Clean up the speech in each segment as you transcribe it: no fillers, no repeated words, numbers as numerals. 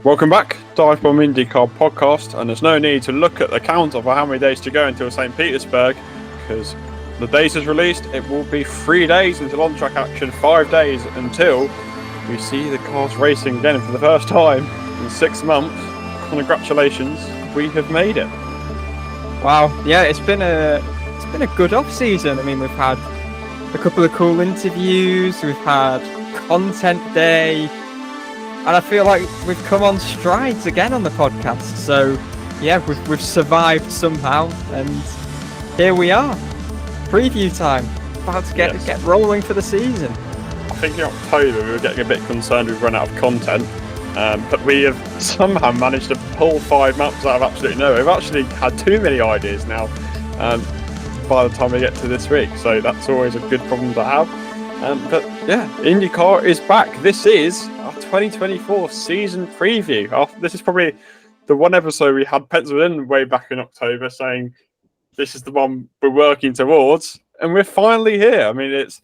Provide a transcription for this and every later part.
Welcome back, DIVEBOMB IndyCar Podcast, and there's no need to look at the count of how many days to go until St. Petersburg, because the days is released, it will be 3 days until on-track action, 5 days until we see the cars racing again for the first time in 6 months. Congratulations, we have made it. Wow, yeah, it's been a good off-season. I mean, we've had a couple of cool interviews, we've had content day, and I feel like we've come on strides again on the podcast. So, yeah, we've survived somehow, and here we are. Preview time. About to get rolling for the season. I think in October we were getting a bit concerned we've run out of content, but we have somehow managed to pull 5 months out of absolutely nowhere. We've actually had too many ideas now by the time we get to this week, so that's always a good problem to have. But yeah, IndyCar is back. This is our 2024 season preview. This is probably the one episode we had penciled in way back in October saying this is the one we're working towards, and we're finally here. I mean, it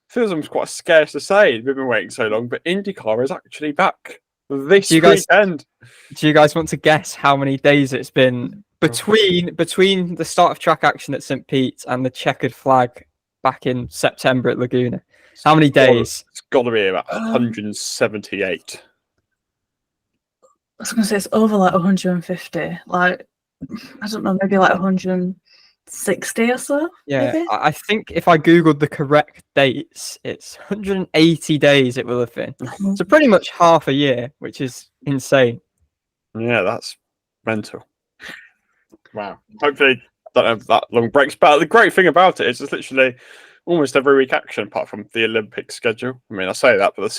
feels almost quite scarce to say we've been waiting so long, but IndyCar is actually back this weekend. Do you guys want to guess how many days it's been between the start of track action at St. Pete and the checkered flag back in September at Laguna? How many days? It's got to be about 178. I was going to say it's over like 150. Like, I don't know, maybe like 160 or so. Yeah, maybe? I think if I googled the correct dates, it's 180 days it will have been. So pretty much half a year, which is insane. Yeah, that's mental. Wow. Hopefully don't have that long breaks. But the great thing about it is it's literally almost every week action apart from the Olympic schedule. I mean, I say that, but the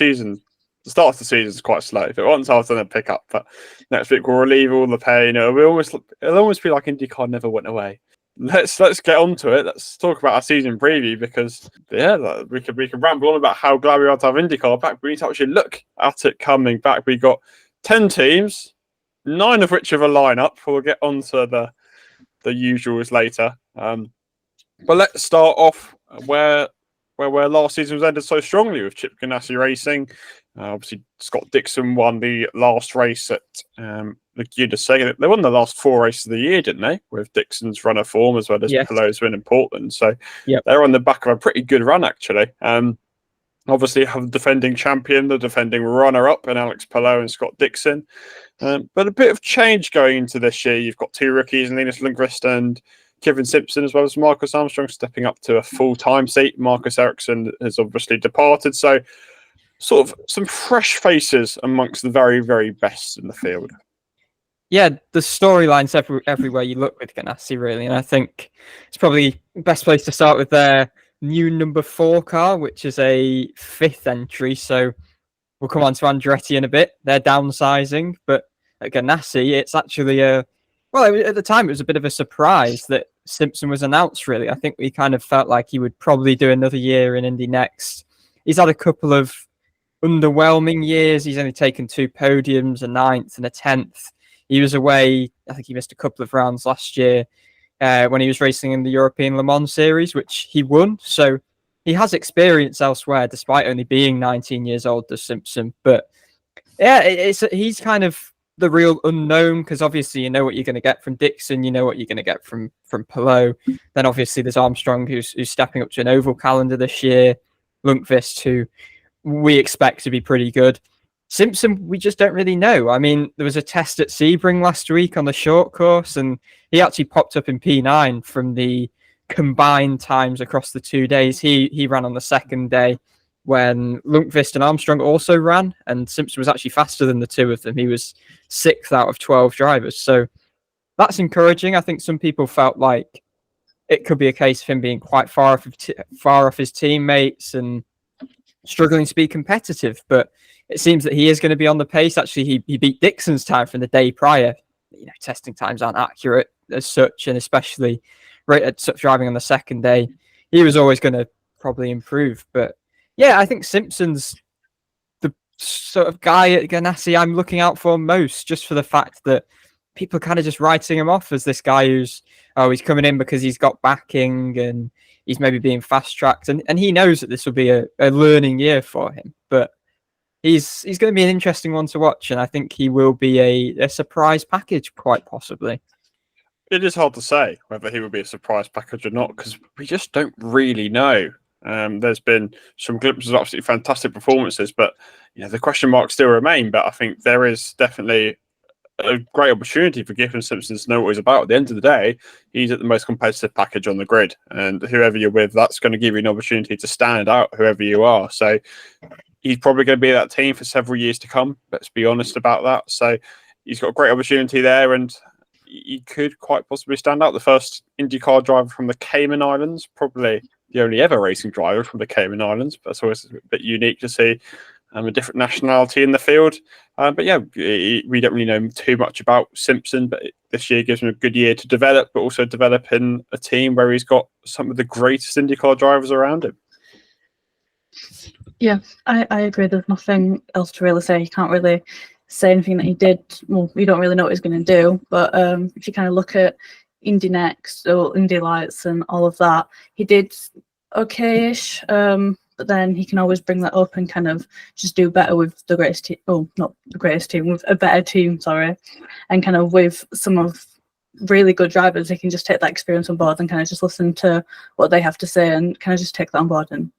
start of the season is quite slow. If it wants after, then pick up. But next week we'll relieve all the pain. It'll almost be like IndyCar never went away. Let's get on to it. Let's talk about our season preview because we can ramble on about how glad we are to have IndyCar back. But we need to actually look at it coming back. We got 10 teams, 9 of which have a lineup. We'll get onto the usuals later. But let's start off where last season was ended so strongly with Chip Ganassi Racing. Obviously, Scott Dixon won the last race at Laguna. They won the last 4 races of the year, didn't they? With Dixon's run of form as well as Palou's win in Portland. So they're on the back of a pretty good run, actually. Obviously, have the defending champion, the defending runner-up, and Alex Palou and Scott Dixon. But a bit of change going into this year. You've got 2 rookies, Linus Lundqvist and Kevin Simpson, as well as Marcus Armstrong, stepping up to a full-time seat. Marcus Ericsson has obviously departed. So sort of some fresh faces amongst the very, very best in the field. Yeah, the storylines everywhere you look with Ganassi, really. And I think it's probably the best place to start with their new number 4 car, which is a 5th entry. So we'll come on to Andretti in a bit. They're downsizing. But at Ganassi, it's actually at the time, it was a bit of a surprise that Simpson was announced, really. I think we kind of felt like he would probably do another year in Indy next. He's had a couple of underwhelming years. He's only taken 2 podiums, a 9th and a 10th. He was away. I think he missed a couple of rounds last year when he was racing in the European Le Mans Series, which he won. So he has experience elsewhere, despite only being 19 years old, does Simpson. But yeah, he's kind of the real unknown, because obviously you know what you're going to get from Dixon, you know what you're going to get from Palou. Then obviously there's Armstrong, who's stepping up to an oval calendar this year. Lundqvist, who we expect to be pretty good. Simpson, we just don't really know. I mean, there was a test at Sebring last week on the short course, and he actually popped up in P9 from the combined times across the 2 days. He ran on the second day when Lundqvist and Armstrong also ran, and Simpson was actually faster than the 2 of them. He was 6th out of 12 drivers. So that's encouraging. I think some people felt like it could be a case of him being quite far off his teammates and struggling to be competitive, but it seems that he is going to be on the pace. Actually, he beat Dixon's time from the day prior. You know, testing times aren't accurate as such, and especially right at driving on the second day, he was always going to probably improve. But yeah, I think Simpson's the sort of guy at Ganassi I'm looking out for most, just for the fact that people are kind of just writing him off as this guy who's, he's coming in because he's got backing and he's maybe being fast-tracked. And he knows that this will be a learning year for him. But he's going to be an interesting one to watch, and I think he will be a surprise package, quite possibly. It is hard to say whether he will be a surprise package or not, because we just don't really know. There's been some glimpses of absolutely fantastic performances, but the question marks still remain. But I think there is definitely a great opportunity for Giffen Simpson to know what he's about. At the end of the day, he's at the most competitive package on the grid, and whoever you're with, that's going to give you an opportunity to stand out, whoever you are. So he's probably going to be that team for several years to come. Let's be honest about that. So he's got a great opportunity there, and he could quite possibly stand out. The first IndyCar driver from the Cayman Islands, probably the only ever racing driver from the Cayman Islands, but that's always a bit unique to see a different nationality in the field. But yeah, we don't really know too much about Simpson, but this year gives him a good year to develop, but also develop in a team where he's got some of the greatest IndyCar drivers around him. Yeah, I agree. There's nothing else to really say. You can't really say anything that he did. Well, you don't really know what he's going to do, but if you kind of look at Indy Next or Indy Lights and all of that, he did okay-ish, but then he can always bring that up and kind of just do better with the greatest team. Oh, not the greatest team, with a better team, sorry. And kind of with some of really good drivers, he can just take that experience on board and kind of just listen to what they have to say and kind of just take that on board and,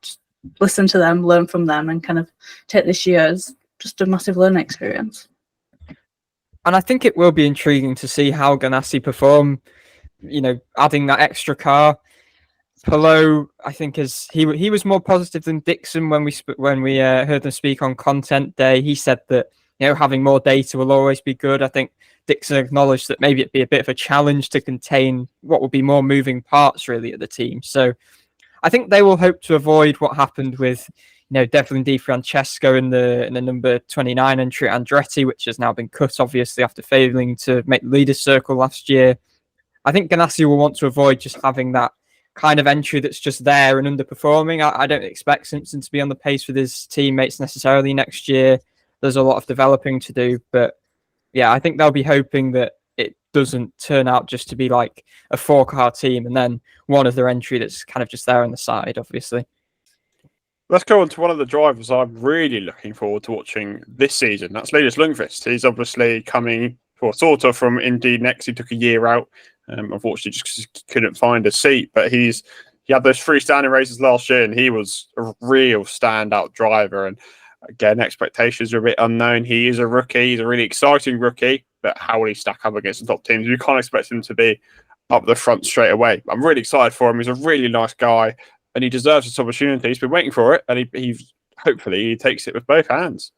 just listen to them, learn from them, and kind of take this year as just a massive learning experience. And I think it will be intriguing to see how Ganassi perform, adding that extra car. Palou, I think, he was more positive than Dixon when we heard them speak on Content Day. He said that having more data will always be good. I think Dixon acknowledged that maybe it'd be a bit of a challenge to contain what would be more moving parts really at the team. So I think they will hope to avoid what happened with Devlin Di Francesco in the number 29 entry at Andretti, which has now been cut obviously after failing to make the leaders circle last year. I think Ganassi will want to avoid just having that kind of entry that's just there and underperforming. I don't expect Simpson to be on the pace with his teammates necessarily next year. There's a lot of developing to do, but yeah, I think they'll be hoping that it doesn't turn out just to be like a 4-car team and then one of their entry that's kind of just there on the side, obviously. Let's go on to one of the drivers I'm really looking forward to watching this season. That's Linus Lundqvist. He's obviously coming, sort of from Indy Next. He took a year out, unfortunately, just because he couldn't find a seat. But he had those freestanding races last year, and he was a real standout driver. And again, expectations are a bit unknown. He is a rookie. He's a really exciting rookie. But how will he stack up against the top teams? You can't expect him to be up the front straight away. I'm really excited for him. He's a really nice guy, and he deserves this opportunity. He's been waiting for it, and he hopefully he takes it with both hands.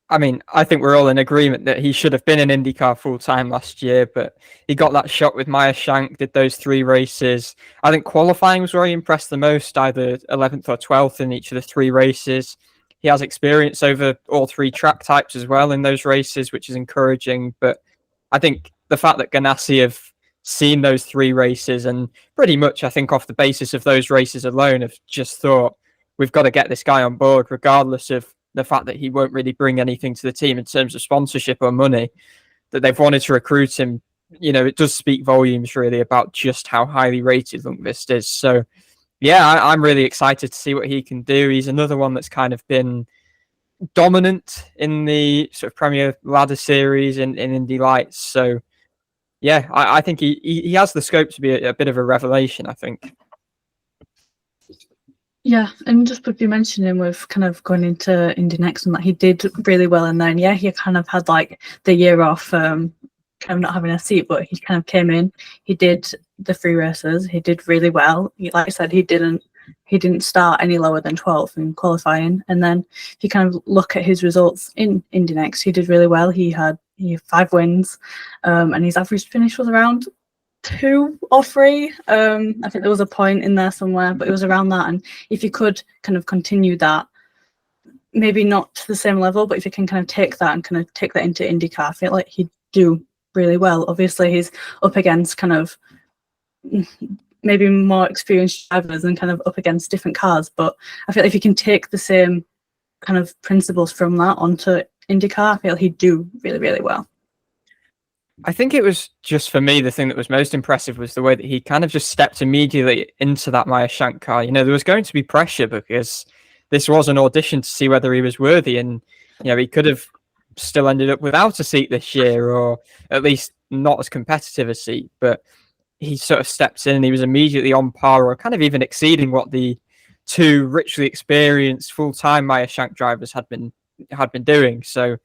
I mean, I think we're all in agreement that he should have been in IndyCar full-time last year, but he got that shot with Meyer Shank, did those 3 races. I think qualifying was where he impressed the most, either 11th or 12th in each of the 3 races. He has experience over all 3 track types as well in those races, which is encouraging. But I think the fact that Ganassi have seen those 3 races and pretty much, I think, off the basis of those races alone, have just thought, we've got to get this guy on board, regardless of the fact that he won't really bring anything to the team in terms of sponsorship or money, that they've wanted to recruit him. It does speak volumes really about just how highly rated Lundqvist is. So yeah, I'm really excited to see what he can do. He's another one that's kind of been dominant in the sort of Premier Ladder Series in Indy Lights. So yeah, I think he has the scope to be a bit of a revelation, I think. Yeah, and just with you mentioning with kind of going into Indy Next and that he did really well, and then he kind of had like the year off, kind of not having a seat, but he kind of came in. He did the 3 races. He did really well. Like I said, he didn't start any lower than 12th in qualifying. And then if you kind of look at his results in Indy Next, he did really well. He had 5 wins, and his average finish was around 2 or 3. I think there was a point in there somewhere, but it was around that. And if you could kind of continue that, maybe not to the same level, but if you can kind of take that and kind of take that into IndyCar, I feel like he'd do really well. Obviously, he's up against kind of maybe more experienced drivers and kind of up against different cars, but I feel like if you can take the same kind of principles from that onto IndyCar, I feel he'd do really, really well. I think it was just, for me, the thing that was most impressive was the way that he kind of just stepped immediately into that Meyer Shank car. There was going to be pressure because this was an audition to see whether he was worthy, and he could have still ended up without a seat this year, or at least not as competitive a seat. But he sort of stepped in and he was immediately on par, or kind of even exceeding what the two richly experienced full-time Meyer Shank drivers had been doing. So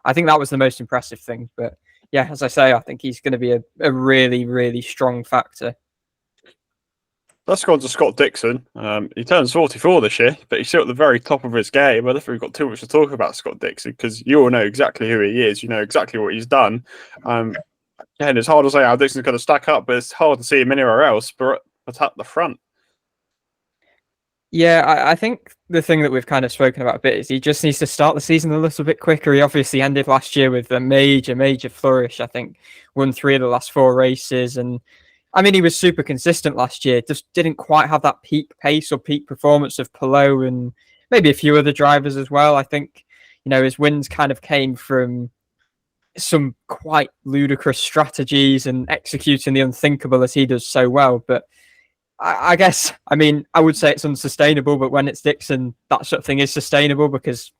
I think that was the most impressive thing. But yeah, as I say, I think he's going to be a really, really strong factor. Let's go on to Scott Dixon. He turns 44 this year, but he's still at the very top of his game. I don't think we've got too much to talk about Scott Dixon, because you all know exactly who he is. You know exactly what he's done. And it's hard to say how Dixon's going to stack up, but it's hard to see him anywhere else but at the front. Yeah, I think the thing that we've kind of spoken about a bit is he just needs to start the season a little bit quicker. He obviously ended last year with a major flourish. I think won 3 of the last 4 races. And I mean, he was super consistent last year, just didn't quite have that peak pace or peak performance of Palou and maybe a few other drivers as well. I think, his wins kind of came from some quite ludicrous strategies and executing the unthinkable as he does so well. But I guess, I would say it's unsustainable, but when it's Dixon, that sort of thing is sustainable because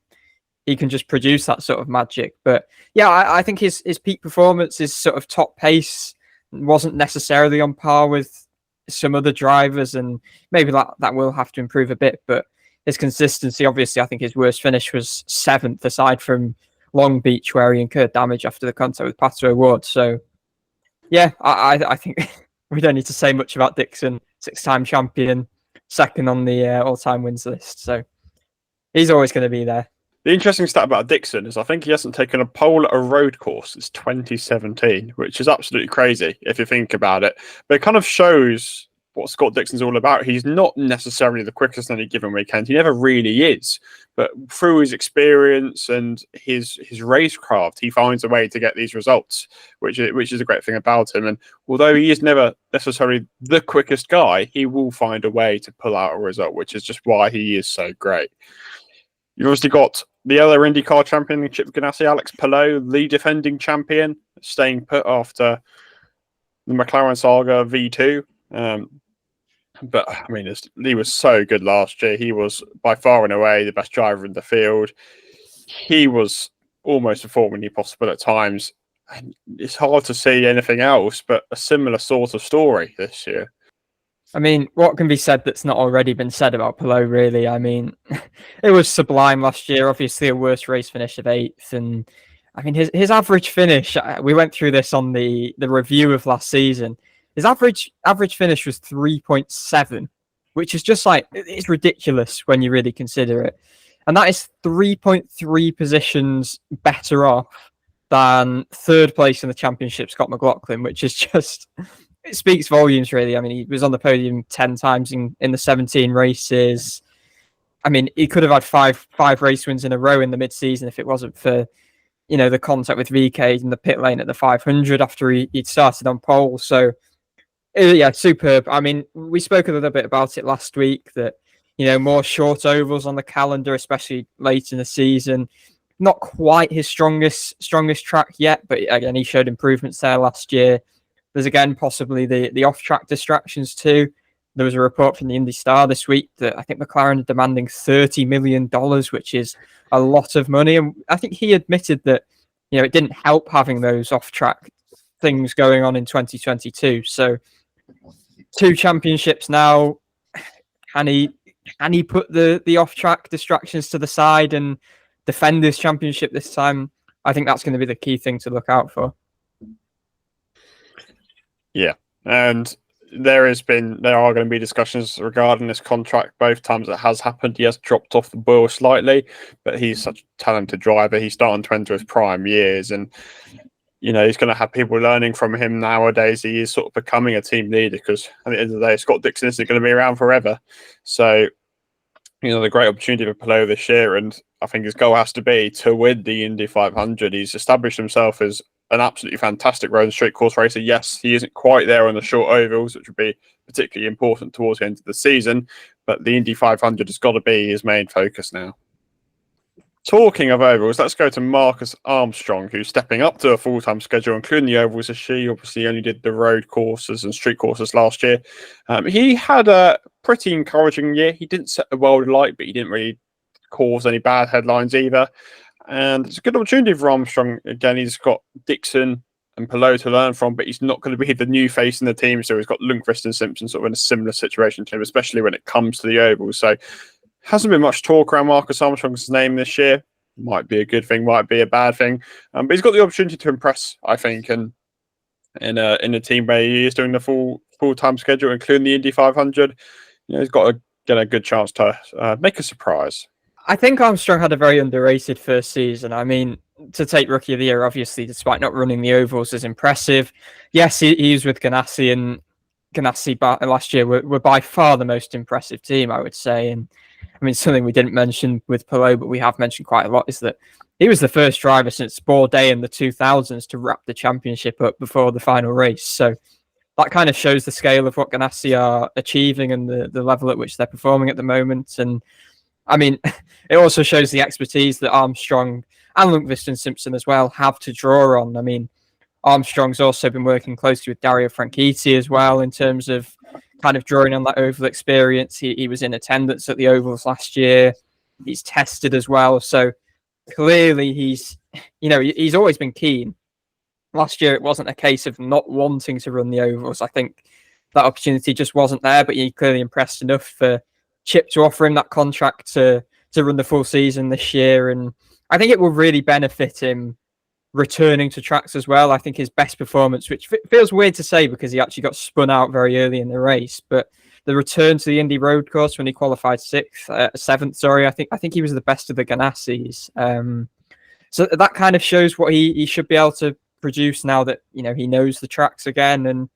he can just produce that sort of magic. But yeah, I think his peak performance, his sort of top pace wasn't necessarily on par with some other drivers, and maybe that will have to improve a bit. But his consistency, obviously, I think his worst finish was 7th, aside from Long Beach, where he incurred damage after the contact with Pato O'Ward. So yeah, I think we don't need to say much about Dixon. 6-time champion, 2nd on the all-time wins list. So he's always going to be there. The interesting stat about Dixon is I think he hasn't taken a pole at a road course since 2017, which is absolutely crazy if you think about it. But it kind of shows what Scott Dixon's all about. He's not necessarily the quickest on any given weekend. He never really is. But through his experience and his racecraft, he finds a way to get these results, which is a great thing about him. And although he is never necessarily the quickest guy, he will find a way to pull out a result, which is just why he is so great. You've obviously got the other IndyCar Championship Ganassi, Alex Palou, the defending champion, staying put after the McLaren saga V2. But he was so good last year. He was by far and away the best driver in the field. He was almost performing possible at times. And it's hard to see anything else but a similar sort of story this year. What can be said that's not already been said about Palou, really? It was sublime last year. Obviously, a worse race finish of 8th. And his average finish, we went through this on the review of last season. His average finish was 3.7, which is just it's ridiculous when you really consider it. And that is 3.3 positions better off than 3rd place in the championship, Scott McLaughlin, which is just, it speaks volumes, really. He was on the podium 10 times in the 17 races. He could have had five race wins in a row in the mid-season if it wasn't for, the contact with VK in the pit lane at the 500 after he'd started on pole. So, yeah, superb. We spoke a little bit about it last week that, more short ovals on the calendar, especially late in the season. Not quite his strongest track yet, but again, he showed improvements there last year. There's again possibly the off-track distractions too. There was a report from the Indy Star this week that I think McLaren are demanding $30 million, which is a lot of money. And I think he admitted that, it didn't help having those off-track things going on in 2022. So 2 championships now. Can he put the off-track distractions to the side and defend this championship this time? I think that's going to be the key thing to look out for. Yeah, and there are going to be discussions regarding this contract. Both times it has happened, he has dropped off the boil slightly, but he's such a talented driver. He's starting to enter his prime years, and he's going to have people learning from him nowadays. He is sort of becoming a team leader because at the end of the day, Scott Dixon isn't going to be around forever. So, the great opportunity for Palou this year, and I think his goal has to be to win the Indy 500. He's established himself as an absolutely fantastic road and street course racer. Yes, he isn't quite there on the short ovals, which would be particularly important towards the end of the season, but the Indy 500 has got to be his main focus now. Talking of ovals, let's go to Marcus Armstrong, who's stepping up to a full-time schedule, including the ovals this year. He obviously only did the road courses and street courses last year. He had a pretty encouraging year. He didn't set the world alight, but he didn't really cause any bad headlines either. And it's a good opportunity for Armstrong. Again, he's got Dixon and Palou to learn from, but he's not going to be the new face in the team. So he's got Lundqvist and Simpson sort of in a similar situation to him, especially when it comes to the ovals. So hasn't been much talk around Marcus Armstrong's name this year. Might be a good thing, might be a bad thing. But he's got the opportunity to impress, I think, and in a team where he is doing the full-time schedule, including the Indy 500. He's got to get a good chance to make a surprise. I think Armstrong had a very underrated first season. I mean, to take Rookie of the Year, obviously, despite not running the ovals, is impressive. Yes, he was with Ganassi, and Ganassi last year were by far the most impressive team, I would say. And I mean, something we didn't mention with Palou, but we have mentioned quite a lot, is that he was the first driver since Bourdais in the 2000s to wrap the championship up before the final race. So that kind of shows the scale of what Ganassi are achieving and the level at which they're performing at the moment. And I mean, it also shows the expertise that Armstrong and Lundqvist and Simpson as well have to draw on. I mean, Armstrong's also been working closely with Dario Franchitti as well in terms of kind of drawing on that oval experience. He was in attendance at the ovals last year. He's tested as well. So clearly he's always been keen. Last year, it wasn't a case of not wanting to run the ovals. I think that opportunity just wasn't there, but he clearly impressed enough for Chip to offer him that contract to run the full season this year. And I think it will really benefit him returning to tracks as well. I think his best performance, which feels weird to say because he actually got spun out very early in the race, but the return to the Indy road course when he qualified seventh, I think he was the best of the Ganassis. So that kind of shows what he should be able to produce now that he knows the tracks again. And at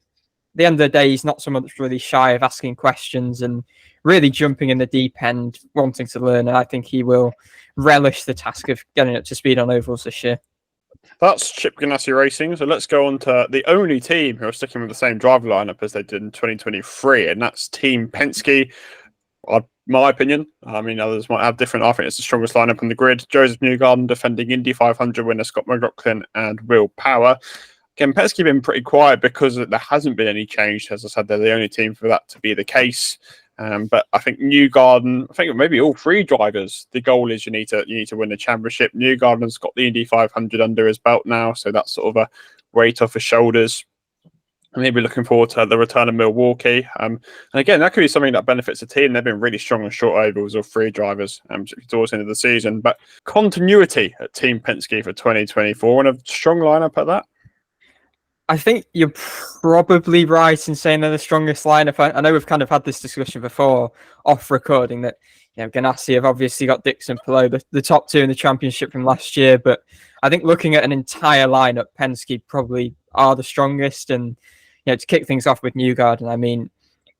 the end of the day, he's not someone that's really shy of asking questions and really jumping in the deep end, wanting to learn. And I think he will relish the task of getting up to speed on ovals this year. That's Chip Ganassi Racing. So let's go on to the only team who are sticking with the same driver lineup as they did in 2023, and that's Team Penske. My opinion. I mean, others might have different. I think it's the strongest lineup on the grid. Joseph Newgarden defending Indy 500 winner Scott McLaughlin and Will Power. Again, Penske have been pretty quiet because there hasn't been any change. As I said, they're the only team for that to be the case. But I think Newgarden, I think maybe all three drivers, the goal is you need to win the championship. Newgarden's got the Indy 500 under his belt now, so that's sort of a weight off his shoulders. Maybe looking forward to the return of Milwaukee. And again, that could be something that benefits the team. They've been really strong on short ovals, all three drivers, towards the end of the season. But continuity at Team Penske for 2024 and a strong lineup at that. I think you're probably right in saying they're the strongest lineup. I know we've kind of had this discussion before off recording that Ganassi have obviously got Dixon, Palou, the top two in the championship from last year. But I think looking at an entire lineup, Penske probably are the strongest. And to kick things off with Newgarden, I mean,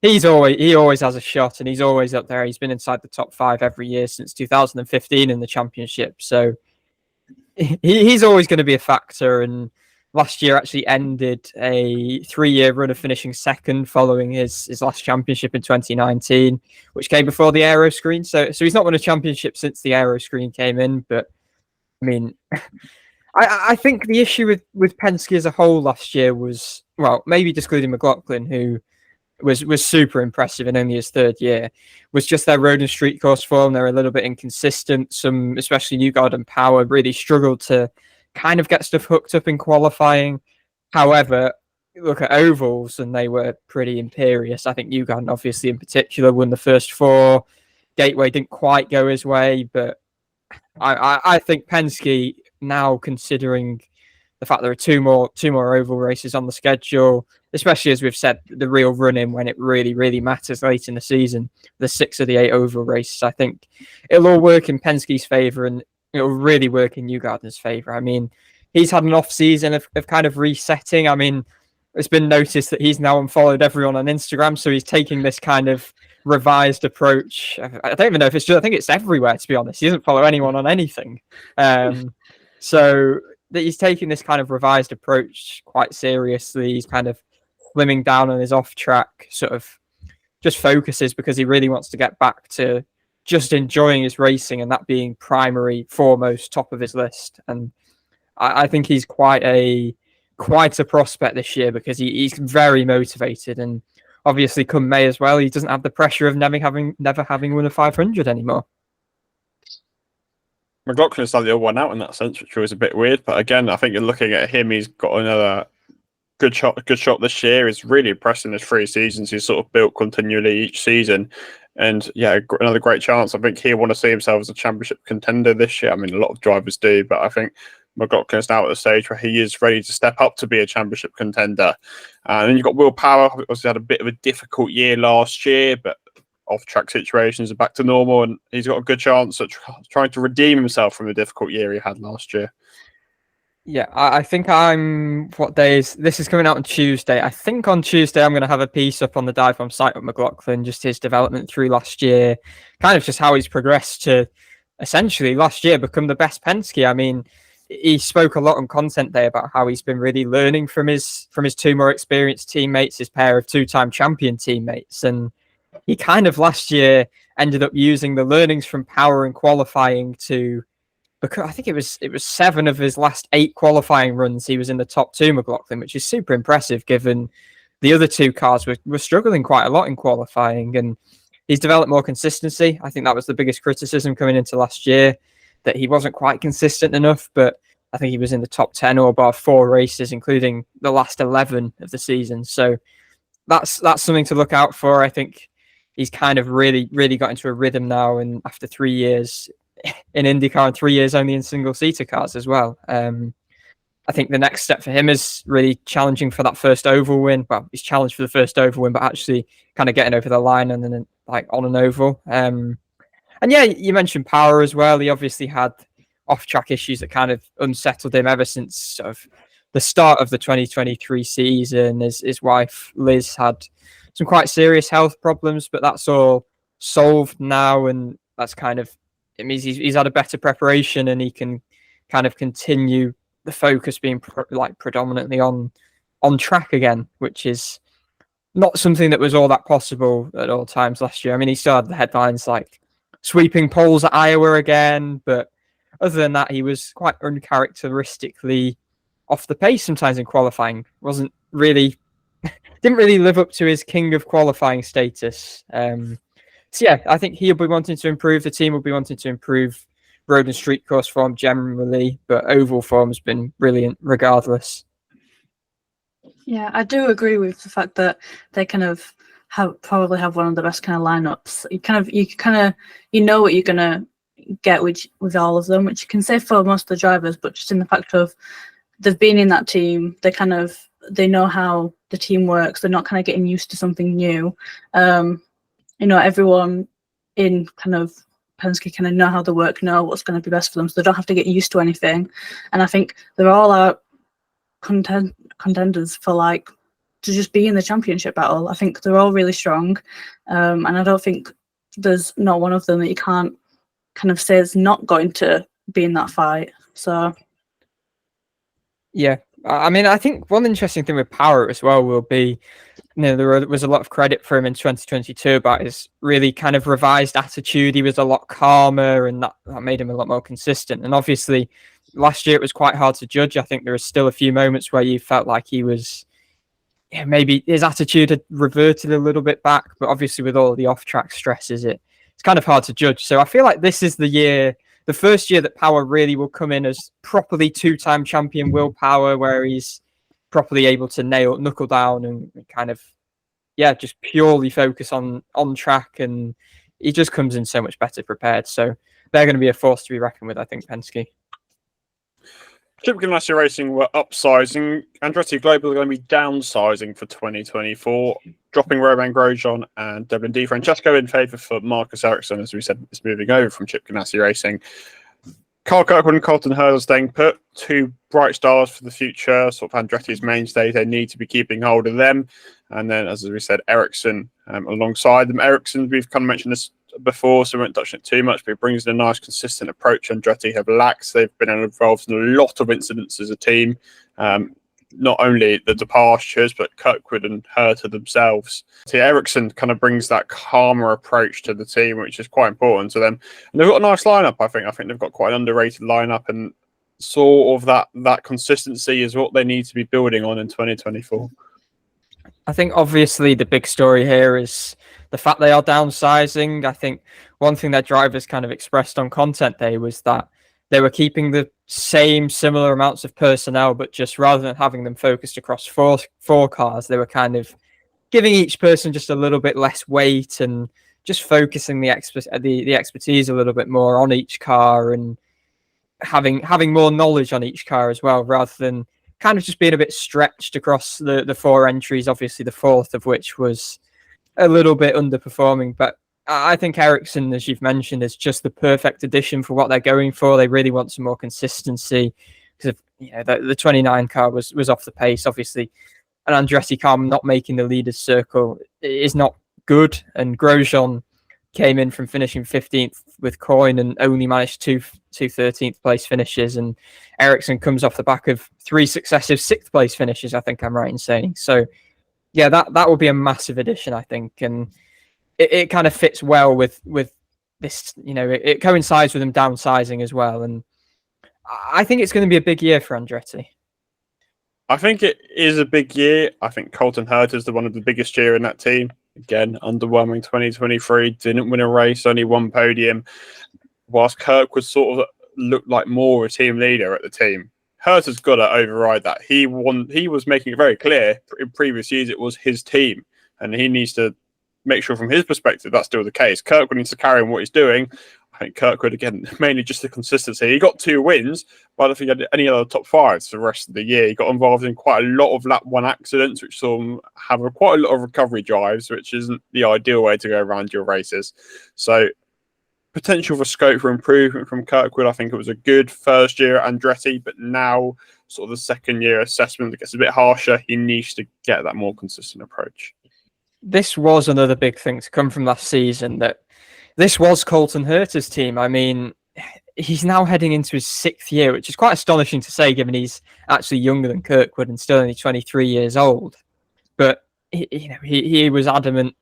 he always has a shot and he's always up there. He's been inside the top 5 every year since 2015 in the championship. So he's always going to be a factor. And last year actually ended a 3-year run of finishing second following his last championship in 2019, which came before the aero screen. So he's not won a championship since the aero screen came in. But I mean, I think the issue with Penske as a whole last year was, well, maybe excluding McLaughlin, who was super impressive in only his 3rd year, was just their road and street course form. They're a little bit inconsistent. Some, especially Newgarden and Power, really struggled to kind of get stuff hooked up in qualifying. However, look at ovals and they were pretty imperious. I think Newgarden obviously in particular won the first 4. Gateway didn't quite go his way, but I think Penske now, considering the fact there are two more oval races on the schedule, especially as we've said, the real run-in when it really, really matters late in the season, the 6 of the 8 oval races, I think it'll all work in Penske's favour and it'll really work in Newgarden's favour. I mean, he's had an off-season of kind of resetting. I mean, it's been noticed that he's now unfollowed everyone on Instagram, so he's taking this kind of revised approach. I don't even know if it's just, I think it's everywhere, to be honest. He doesn't follow anyone on anything. So that he's taking this kind of revised approach quite seriously. He's kind of slimming down on his off-track sort of just focuses because he really wants to get back to just enjoying his racing and that being primary, foremost, top of his list. And I think he's quite a prospect this year because he's very motivated. And obviously come May as well, he doesn't have the pressure of never having won a 500 anymore. McLaughlin's done the other one out in that sense, which was a bit weird. But again, I think you're looking at him. He's got another good shot this year. He's really impressed in his 3 seasons. He's sort of built continually each season. And yeah, another great chance. I think he'll want to see himself as a championship contender this year. I mean, a lot of drivers do, but I think McLaughlin's now at the stage where he is ready to step up to be a championship contender. And then you've got Will Power, who obviously had a bit of a difficult year last year, but off-track situations are back to normal, and he's got a good chance at trying to redeem himself from the difficult year he had last year. Yeah, I think what day is this? Is coming out on Tuesday. I think on Tuesday I'm going to have a piece up on the DIVEBOMB site of McLaughlin, just his development through last year, kind of just how he's progressed to essentially last year become the best Penske. I mean, he spoke a lot on content day about how he's been really learning from his 2 more experienced teammates, his pair of 2-time champion teammates, and he kind of last year ended up using the learnings from Power and qualifying to, because I think it was 7 of his last 8 qualifying runs he was in the top 2 McLaughlin, which is super impressive given the other 2 cars were struggling quite a lot in qualifying, and he's developed more consistency. I think that was the biggest criticism coming into last year, that he wasn't quite consistent enough, but I think he was in the top 10 or above 4 races, including the last 11 of the season. So that's something to look out for. I think he's kind of really got into a rhythm now, and after 3 years in IndyCar and 3 years only in single-seater cars as well. I think the next step for him is really challenging for that first oval win. Well, he's challenged for the first oval win, but actually kind of getting over the line and then like on an oval. And yeah, you mentioned Power as well. He obviously had off-track issues that kind of unsettled him ever since sort of the start of the 2023 season. His wife, Liz, had some quite serious health problems, but that's all solved now, and that's kind of, it means he's had a better preparation and he can kind of continue the focus being predominantly on track again, which is not something that was all that possible at all times last year. I mean, he still had the headlines like sweeping poles at Iowa again, but other than that, he was quite uncharacteristically off the pace sometimes in qualifying. Didn't really live up to his king of qualifying status. So yeah, I think he'll be wanting to improve. The team will be wanting to improve road and street course form generally, but oval form's been brilliant regardless. Yeah, I do agree with the fact that they kind of probably have one of the best kind of lineups. You know what you're gonna get with all of them, which you can say for most of the drivers, but just in the fact of they've been in that team, they know how the team works. They're not kind of getting used to something new. Everyone in kind of Penske kind of know how they work, know what's going to be best for them, so they don't have to get used to anything. And I think they're all our contenders for to just be in the championship battle. I think they're all really strong, and I don't think there's not one of them that you can't kind of say is not going to be in that fight. So yeah, I mean, I think one interesting thing with Power as well will be, there was a lot of credit for him in 2022 about his really kind of revised attitude. He was a lot calmer, and that made him a lot more consistent. And obviously, last year it was quite hard to judge. I think there were still a few moments where you felt like he was, maybe his attitude had reverted a little bit back. But obviously, with all the off-track stresses, it's kind of hard to judge. So I feel like this is the first year that Power really will come in as properly 2-time champion Will Power, where he's properly able to knuckle down and kind of, just purely focus on track, and he just comes in so much better prepared. So they're going to be a force to be reckoned with, I think, Penske. Chip Ganassi Racing were upsizing. Andretti Global are going to be downsizing for 2024, dropping Romain Grosjean and Devlin DiFrancesco in favour for Marcus Ericsson, as we said, is moving over from Chip Ganassi Racing. Carl Kirkwood and Colton Herta staying put, 2 bright stars for the future, sort of Andretti's mainstay. They need to be keeping hold of them. And then, as we said, Ericsson alongside them. Ericsson, we've kind of mentioned this before, so we won't touch on it too much, but it brings in a nice, consistent approach Andretti have lacked. They've been involved in a lot of incidents as a team, not only the departures, but Kirkwood and Herta themselves. So Ericsson kind of brings that calmer approach to the team, which is quite important to them. And they've got a nice lineup, I think. I think they've got quite an underrated lineup, and sort of that consistency is what they need to be building on in 2024. I think obviously the big story here is the fact they are downsizing. I think one thing that drivers kind of expressed on content day was that they were keeping the similar amounts of personnel, but just rather than having them focused across four cars, they were kind of giving each person just a little bit less weight and just focusing the expertise a little bit more on each car and having more knowledge on each car as well, rather than kind of just being a bit stretched across the four entries, obviously the fourth of which was a little bit underperforming. But I think Ericsson, as you've mentioned, is just the perfect addition for what they're going for. They really want some more consistency because the 29 car was off the pace. Obviously, an Andretti car not making the leaders circle is not good, and Grosjean came in from finishing 15th with Coyne and only managed two 13th place finishes, and Ericsson comes off the back of 3 successive 6th place finishes, I think I'm right in saying. So yeah, that will be a massive addition, I think, and it kind of fits well with this, it coincides with them downsizing as well, and I think it's going to be a big year for Andretti. I think it is a big year. I think Colton Herta is one of the biggest year in that team. Again, underwhelming 2023, didn't win a race, only one podium. Whilst Kirkwood sort of looked like more a team leader at the team, Herta's got to override that. He was making it very clear in previous years it was his team, and he needs to make sure from his perspective that's still the case. Kirkwood needs to carry on what he's doing. I think Kirkwood, again, mainly just the consistency. He got 2 wins, but I don't think he had any other top 5s for the rest of the year. He got involved in quite a lot of lap 1 accidents, which saw him have quite a lot of recovery drives, which isn't the ideal way to go around your races. So potential for scope for improvement from Kirkwood. I think it was a good first year at Andretti, but now sort of the second year assessment that gets a bit harsher. He needs to get that more consistent approach. This was another big thing to come from last season, that this was Colton Herta's team. I mean, he's now heading into his 6th year, which is quite astonishing to say, given he's actually younger than Kirkwood and still only 23 years old. But he was adamant.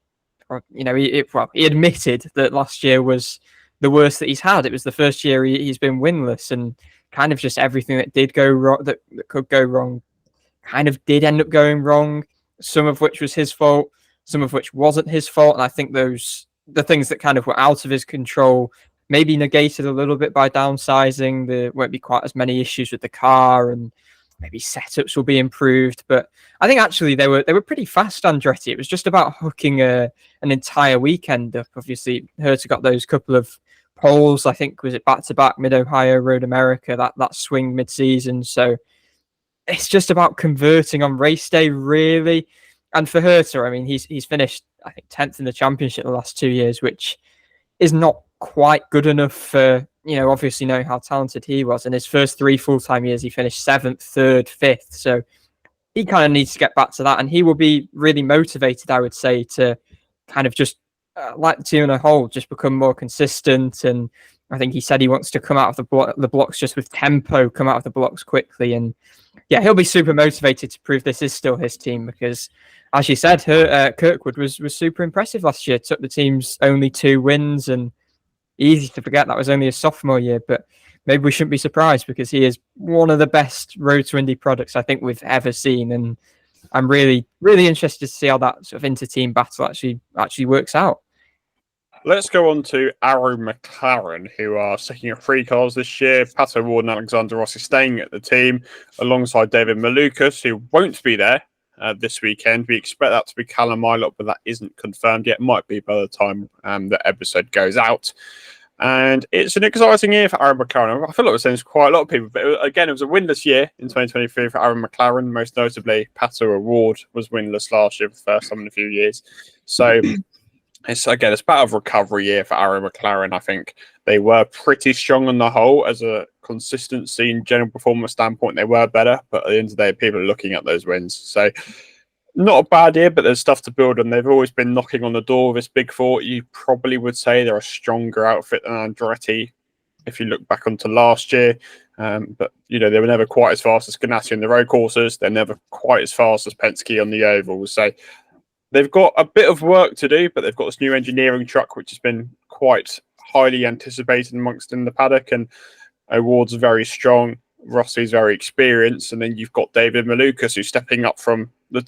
He admitted that last year was the worst that he's had. It was the first year he's been winless, and kind of just everything that did go wrong, that could go wrong, kind of did end up going wrong. Some of which was his fault, some of which wasn't his fault, and I think the things that kind of were out of his control maybe negated a little bit by downsizing. There won't be quite as many issues with the car, and maybe setups will be improved. But I think actually they were pretty fast, Andretti. It was just about hooking an entire weekend up. Obviously, Herta got those couple of poles. I think was it back-to-back Mid-Ohio, Road America, that swing mid-season. So it's just about converting on race day, really. And for Herta, I mean, he's finished, I think, 10th in the championship the last 2 years, which is not quite good enough for, obviously knowing how talented he was. In his first 3 full-time years, he finished 7th, 3rd, 5th. So he kind of needs to get back to that. And he will be really motivated, I would say, to kind of just, like the team in a whole, just become more consistent. And I think he said he wants to come out of the blocks just with tempo, come out of the blocks quickly. And yeah, he'll be super motivated to prove this is still his team, because, as you said, Kirkwood was super impressive last year. Took the team's only 2 wins, and easy to forget that was only his sophomore year. But maybe we shouldn't be surprised, because he is one of the best Road to Indy products I think we've ever seen. And I'm really, really interested to see how that sort of inter-team battle actually works out. Let's go on to Arrow McLaren, who are sticking at 3 cars this year. Pato Ward and Alexander Rossi staying at the team, alongside David Malukas, who won't be there this weekend. We expect that to be Callum Ilott, but that isn't confirmed yet. Might be by the time the episode goes out. And it's an exciting year for Arrow McLaren. I feel like we're saying this to quite a lot of people, but it was a winless year in 2023 for Arrow McLaren. Most notably, Pato Ward was winless last year for the first time in a few years. So it's part of recovery year for Arrow McLaren. I think they were pretty strong on the whole. As a consistency and general performance standpoint, they were better. But at the end of the day, people are looking at those wins. So not a bad year, but there's stuff to build on. They've always been knocking on the door of this Big Four. You probably would say they're a stronger outfit than Andretti if you look back onto last year. But, they were never quite as fast as Ganassi on the road courses. They're never quite as fast as Penske on the ovals. So they've got a bit of work to do, but they've got this new engineering truck, which has been quite highly anticipated amongst in the paddock. And Ward's very strong. Rossi's very experienced. And then you've got David Malukas, who's stepping up from the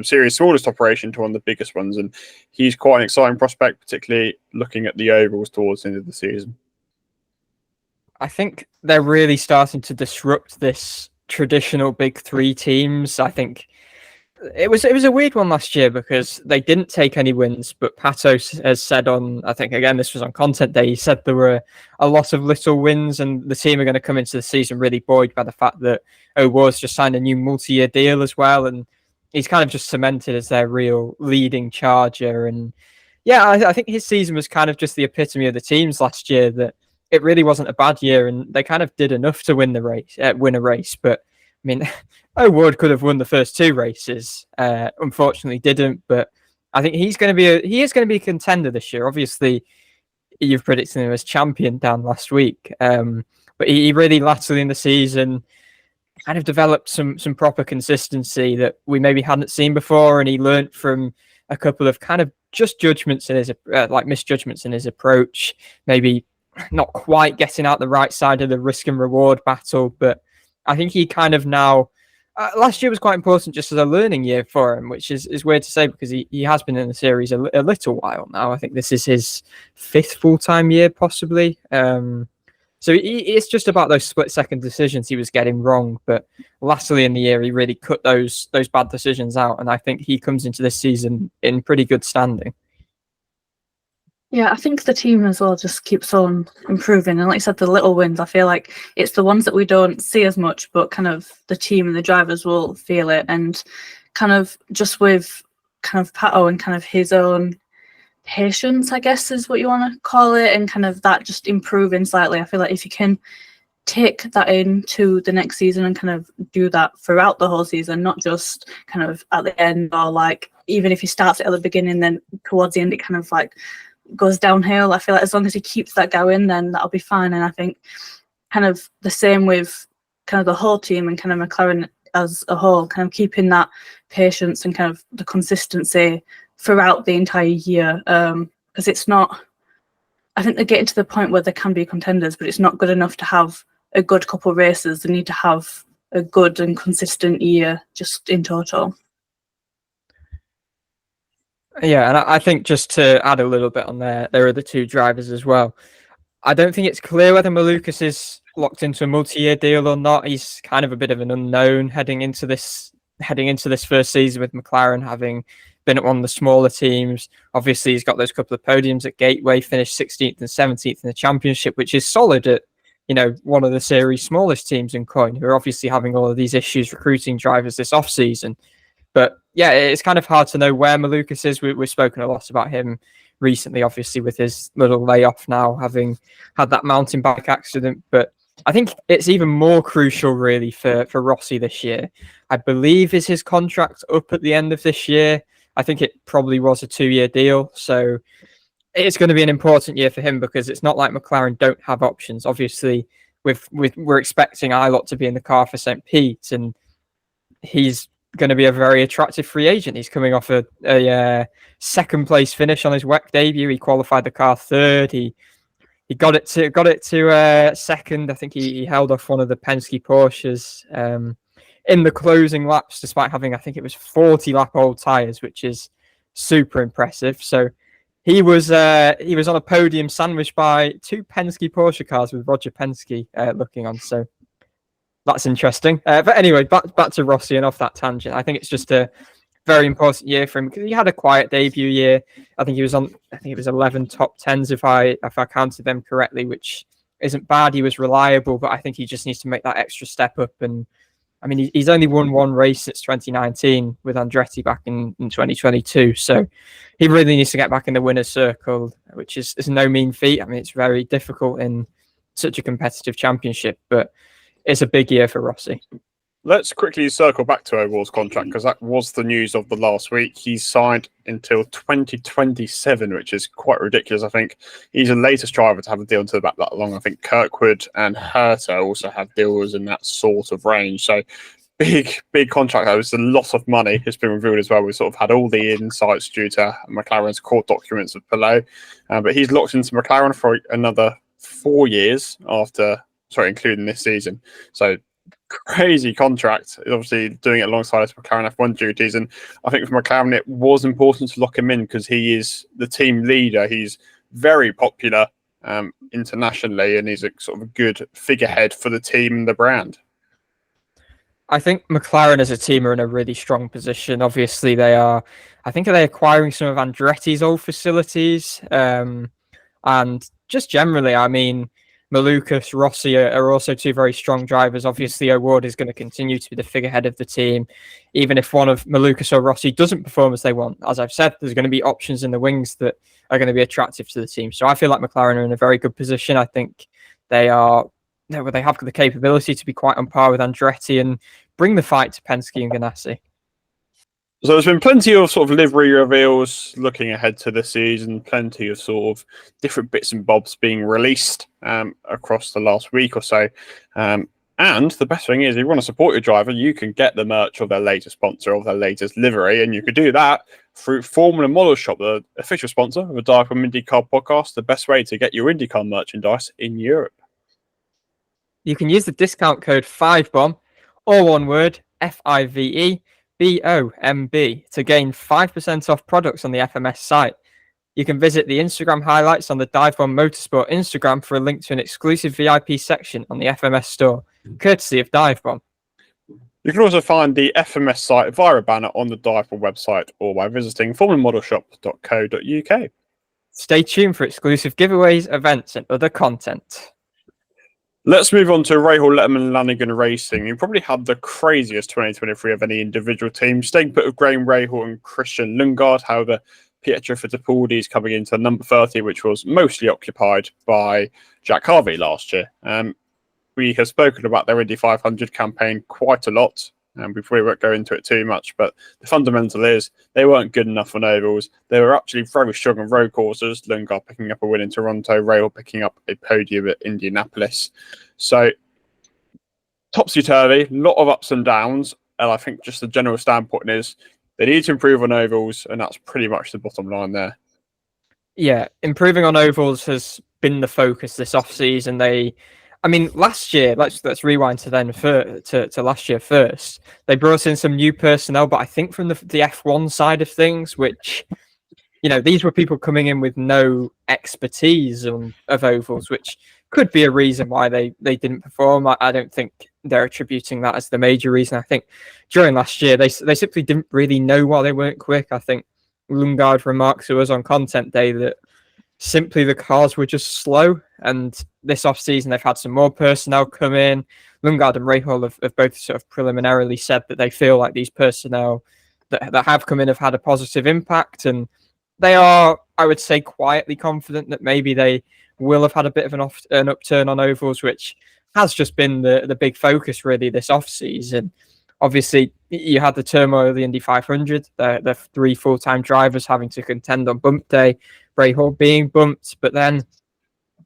series' smallest operation to one of the biggest ones. And he's quite an exciting prospect, particularly looking at the ovals towards the end of the season. I think they're really starting to disrupt this traditional big three teams. I think it was a weird one last year because they didn't take any wins, but Pato has said on, I think again this was on Content Day, he said there were a lot of little wins and the team are going to come into the season really buoyed by the fact that woes just signed a new multi-year deal as well, and he's kind of just cemented as their real leading charger. And yeah, I think his season was kind of just the epitome of the teams last year, that it really wasn't a bad year and they kind of did enough to win a race. But I mean, Wood could have won the first two races. Unfortunately, didn't. But I think he is going to be a contender this year. Obviously, you've predicted him as champion down last week, but he really latterly in the season kind of developed some proper consistency that we maybe hadn't seen before, and he learnt from a couple of kind of just judgments in his misjudgments in his approach. Maybe not quite getting out the right side of the risk and reward battle, but I think he kind of now. Last year was quite important just as a learning year for him, which is weird to say because he has been in the series a little while now. I think this is his 5th full-time year, possibly. So it's just about those split-second decisions he was getting wrong. But lastly in the year, he really cut those bad decisions out, and I think he comes into this season in pretty good standing. Yeah, I think the team as well just keeps on improving. And like you said, the little wins, I feel like it's the ones that we don't see as much, but kind of the team and the drivers will feel it. And kind of just with kind of Pato and kind of his own patience, I guess is what you want to call it, and kind of that just improving slightly. I feel like if you can take that into the next season and kind of do that throughout the whole season, not just kind of at the end, or like even if he starts it at the beginning, then towards the end it kind of like goes downhill. I feel like as long as he keeps that going, then that'll be fine. And I think kind of the same with kind of the whole team and kind of McLaren as a whole, kind of keeping that patience and kind of the consistency throughout the entire year. Because it's not, I think they're getting to the point where they can be contenders, but it's not good enough to have a good couple of races. They need to have a good and consistent year just in total. Yeah, and I think just to add a little bit on there are the two drivers as well. I don't think it's clear whether Malukas is locked into a multi-year deal or not. He's kind of a bit of an unknown heading into this first season with McLaren, having been at one of the smaller teams. Obviously, he's got those couple of podiums at Gateway, finished 16th and 17th in the championship, which is solid at, one of the series' smallest teams in Coyne, who are obviously having all of these issues recruiting drivers this off-season. But yeah, it's kind of hard to know where Malukas is. We've spoken a lot about him recently, obviously, with his little layoff now, having had that mountain bike accident. But I think it's even more crucial, really, for Rossi this year. I believe is his contract up at the end of this year. I think it probably was a 2-year deal. So it's going to be an important year for him because it's not like McLaren don't have options. Obviously, we're expecting Ilott to be in the car for St. Pete, and he's going to be a very attractive free agent. He's coming off a second place finish on his WEC debut. He qualified the car third. He got it to second. I think he held off one of the Penske Porsches in the closing laps, despite having, I think it was 40 lap old tires, which is super impressive. So he was on a podium sandwiched by 2 Penske Porsche cars with Roger Penske looking on. So that's interesting. But anyway, back to Rossi and off that tangent. I think it's just a very important year for him because he had a quiet debut year. I think it was 11 top 10s if I counted them correctly, which isn't bad. He was reliable, but I think he just needs to make that extra step up. And I mean, he's only won one race since 2019 with Andretti back in 2022. So he really needs to get back in the winner's circle, which is no mean feat. I mean, it's very difficult in such a competitive championship, but it's a big year for Rossi. Let's quickly circle back to O'Wall's contract because that was the news of the last week. He's signed until 2027, which is quite ridiculous. I think he's the latest driver to have a deal until about that long. I think Kirkwood and Herta also have deals in that sort of range. So big contract. That was a lot of money has been revealed as well. We sort of had all the insights due to McLaren's court documents of Palou. But he's locked into McLaren for another 4 years including this season. So crazy contract. Obviously doing it alongside his McLaren F1 duties. And I think for McLaren, it was important to lock him in because he is the team leader. He's very popular internationally, and he's a sort of a good figurehead for the team and the brand. I think McLaren as a team are in a really strong position. Obviously, I think they're acquiring some of Andretti's old facilities. And just generally, I mean, Malukas, Rossi are also two very strong drivers. Obviously, O'Ward is going to continue to be the figurehead of the team. Even if one of Malukas or Rossi doesn't perform as they want, as I've said, there's going to be options in the wings that are going to be attractive to the team. So I feel like McLaren are in a very good position. I think they have the capability to be quite on par with Andretti and bring the fight to Penske and Ganassi. So there's been plenty of sort of livery reveals looking ahead to the season, plenty of sort of different bits and bobs being released across the last week or so. And the best thing is, if you want to support your driver, you can get the merch of their latest sponsor, of their latest livery, and you can do that through Formula Model Shop, the official sponsor of the DIVEBOMB IndyCar Podcast, the best way to get your IndyCar merchandise in Europe. You can use the discount code 5BOMB, or one word, FIVEBOMB, to gain 5% off products on the FMS site. You can visit the Instagram highlights on the DIVEBOMB Motorsport Instagram for a link to an exclusive VIP section on the FMS store, courtesy of DIVEBOMB. You can also find the FMS site via a banner on the DIVEBOMB website or by visiting formulamodelshop.co.uk. Stay tuned for exclusive giveaways, events, and other content. Let's move on to Rahal, Letterman, Lanigan Racing. You probably had the craziest 2023 of any individual team. Staying put with Graham Rahal and Christian Lundgaard. However, Pietro Fittipaldi is coming into number 30, which was mostly occupied by Jack Harvey last year. We have spoken about their Indy 500 campaign quite a lot, and we probably won't go into it too much, but the fundamental is they weren't good enough on ovals. They were actually very strong on road courses. Lundgaard picking up a win in Toronto, Rahal picking up a podium at Indianapolis. So topsy-turvy, a lot of ups and downs, and I think just the general standpoint is they need to improve on ovals, and that's pretty much the bottom line there. Yeah, improving on ovals has been the focus this off-season. Last year, let's rewind to then to last year first. They brought in some new personnel, but I think from the F1 side of things, which, these were people coming in with no expertise of ovals, which could be a reason why they didn't perform. I don't think they're attributing that as the major reason. I think during last year, they simply didn't really know why they weren't quick. I think Lundgaard remarked to us on content day that simply the cars were just slow, and this off-season they've had some more personnel come in. Lundgaard and Rahal have both sort of preliminarily said that they feel like these personnel that have come in have had a positive impact, and they are, I would say, quietly confident that maybe they will have had a bit of an upturn on ovals, which has just been the big focus really this off-season. Obviously, you had the turmoil of the Indy 500, the three full-time drivers having to contend on bump day, Rahal being bumped, but then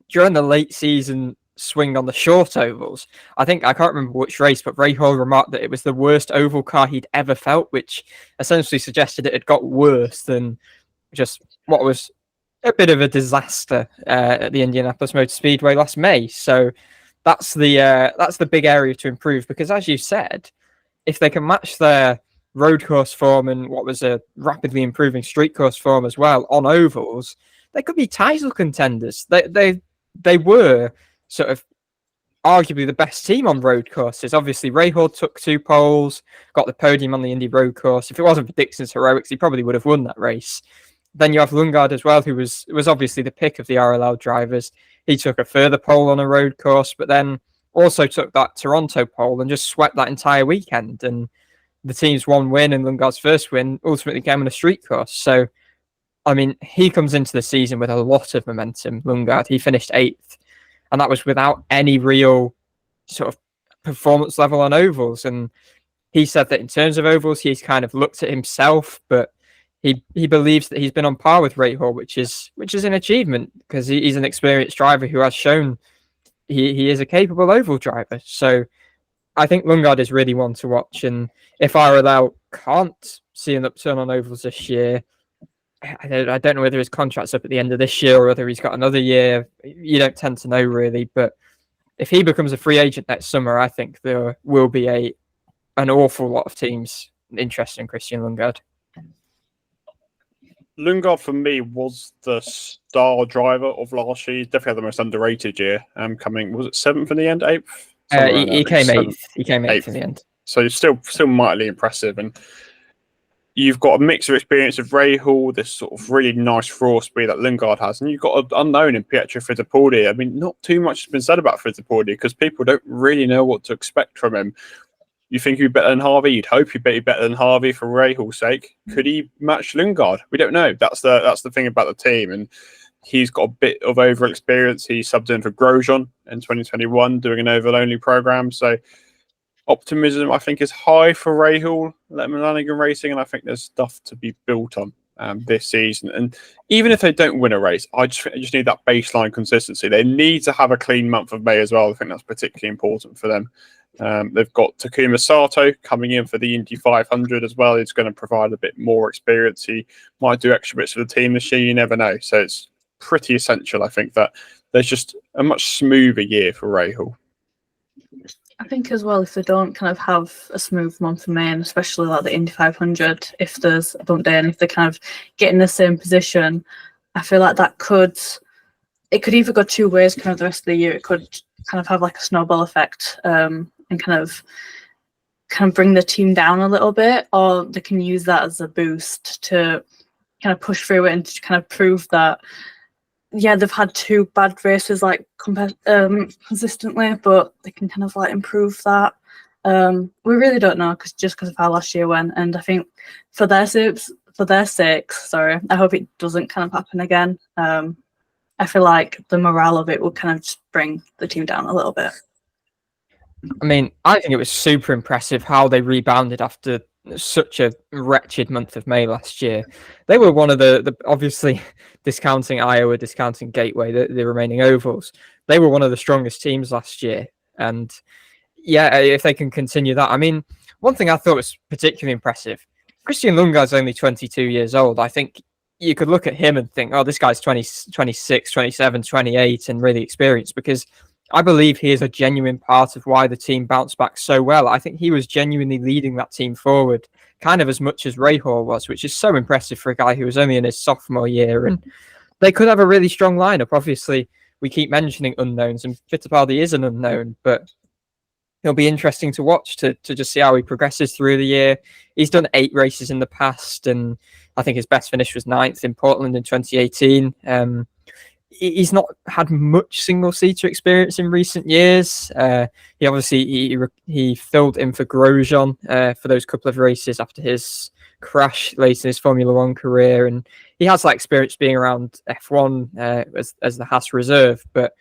during the late season swing on the short ovals, I can't remember which race, but Rahal remarked that it was the worst oval car he'd ever felt, which essentially suggested it had got worse than just what was a bit of a disaster at the Indianapolis Motor Speedway last May. So that's the big area to improve, because as you said, if they can match their road course form and what was a rapidly improving street course form as well on ovals, they could be title contenders. They were sort of arguably the best team on road courses. Obviously, Rahal took 2 poles, got the podium on the Indy road course. If it wasn't for Dixon's heroics, he probably would have won that race. Then you have Lundgaard as well, who was obviously the pick of the RLL drivers. He took a further pole on a road course, but then also took that Toronto pole and just swept that entire weekend. And the team's one win and Lundgaard's first win ultimately came on a street course. So, he comes into the season with a lot of momentum, Lundgaard. He finished 8th, and that was without any real sort of performance level on ovals. And he said that in terms of ovals, he's kind of looked at himself, but he believes that he's been on par with Rahal, which is an achievement, because he's an experienced driver who has shown he is a capable oval driver. So I think Lundgaard is really one to watch. And if RLL can't see an upturn on ovals this year, I don't know whether his contract's up at the end of this year or whether he's got another year. You don't tend to know really. But if he becomes a free agent next summer, I think there will be an awful lot of teams interested in Christian Lundgaard. Lundgaard for me was the star driver of last year. He's definitely had the most underrated year. Coming, was it 7th in the end, 8th? He came 8th. He came 8th in the end. So still mightily impressive. And you've got a mix of experience of Rahal, this sort of really nice raw speed that Lundgaard has, and you've got an unknown in Pietro Fittipaldi. I mean, not too much has been said about Fittipaldi because people don't really know what to expect from him. You think he'd be better than Harvey? You'd hope he'd be better than Harvey for Rahal's sake. Could he match Lundgaard? We don't know. That's the thing about the team, and he's got a bit of over experience. He subbed in for Grosjean in 2021, doing an overall-only program. So optimism, I think, is high for Rahal, Lanigan Racing, and I think there's stuff to be built on this season. And even if they don't win a race, I just need that baseline consistency. They need to have a clean month of May as well. I think that's particularly important for them. They've got Takuma Sato coming in for the Indy 500 as well. He's going to provide a bit more experience. He might do extra bits for the team this year. You never know. So it's pretty essential, I think, that there's just a much smoother year for Rahal. I think as well, if they don't kind of have a smooth month of May, and especially like the Indy 500, if there's a bump day and if they kind of get in the same position, I feel like it could either go two ways kind of the rest of the year. It could kind of have like a snowball effect and kind of bring the team down a little bit, or they can use that as a boost to kind of push through it and to kind of prove that, yeah, they've had two bad races like consistently, but they can kind of like improve that. We really don't know because of how last year went, and I think for their sakes, I hope it doesn't kind of happen again. I feel like the morale of it will kind of just bring the team down a little bit. I mean, I think it was super impressive how they rebounded after such a wretched month of May last year. They were one of the obviously discounting Iowa, discounting Gateway, the remaining ovals. They were one of the strongest teams last year. And yeah, if they can continue that, I mean, one thing I thought was particularly impressive, Christian Lundgaard's only 22 years old. I think you could look at him and think, oh, this guy's 20, 26, 27, 28 and really experienced, because I believe he is a genuine part of why the team bounced back so well. I think he was genuinely leading that team forward kind of as much as Rahal was, which is so impressive for a guy who was only in his sophomore year. And they could have a really strong lineup. Obviously, we keep mentioning unknowns, and Fittipaldi is an unknown, but it'll be interesting to watch to just see how he progresses through the year. He's done 8 races in the past, and I think his best finish was 9th in Portland in 2018. He's not had much single-seater experience in recent years. He obviously he filled in for Grosjean for those couple of races after his crash late in his Formula One career, and he has that experience being around F1 as the Haas reserve. But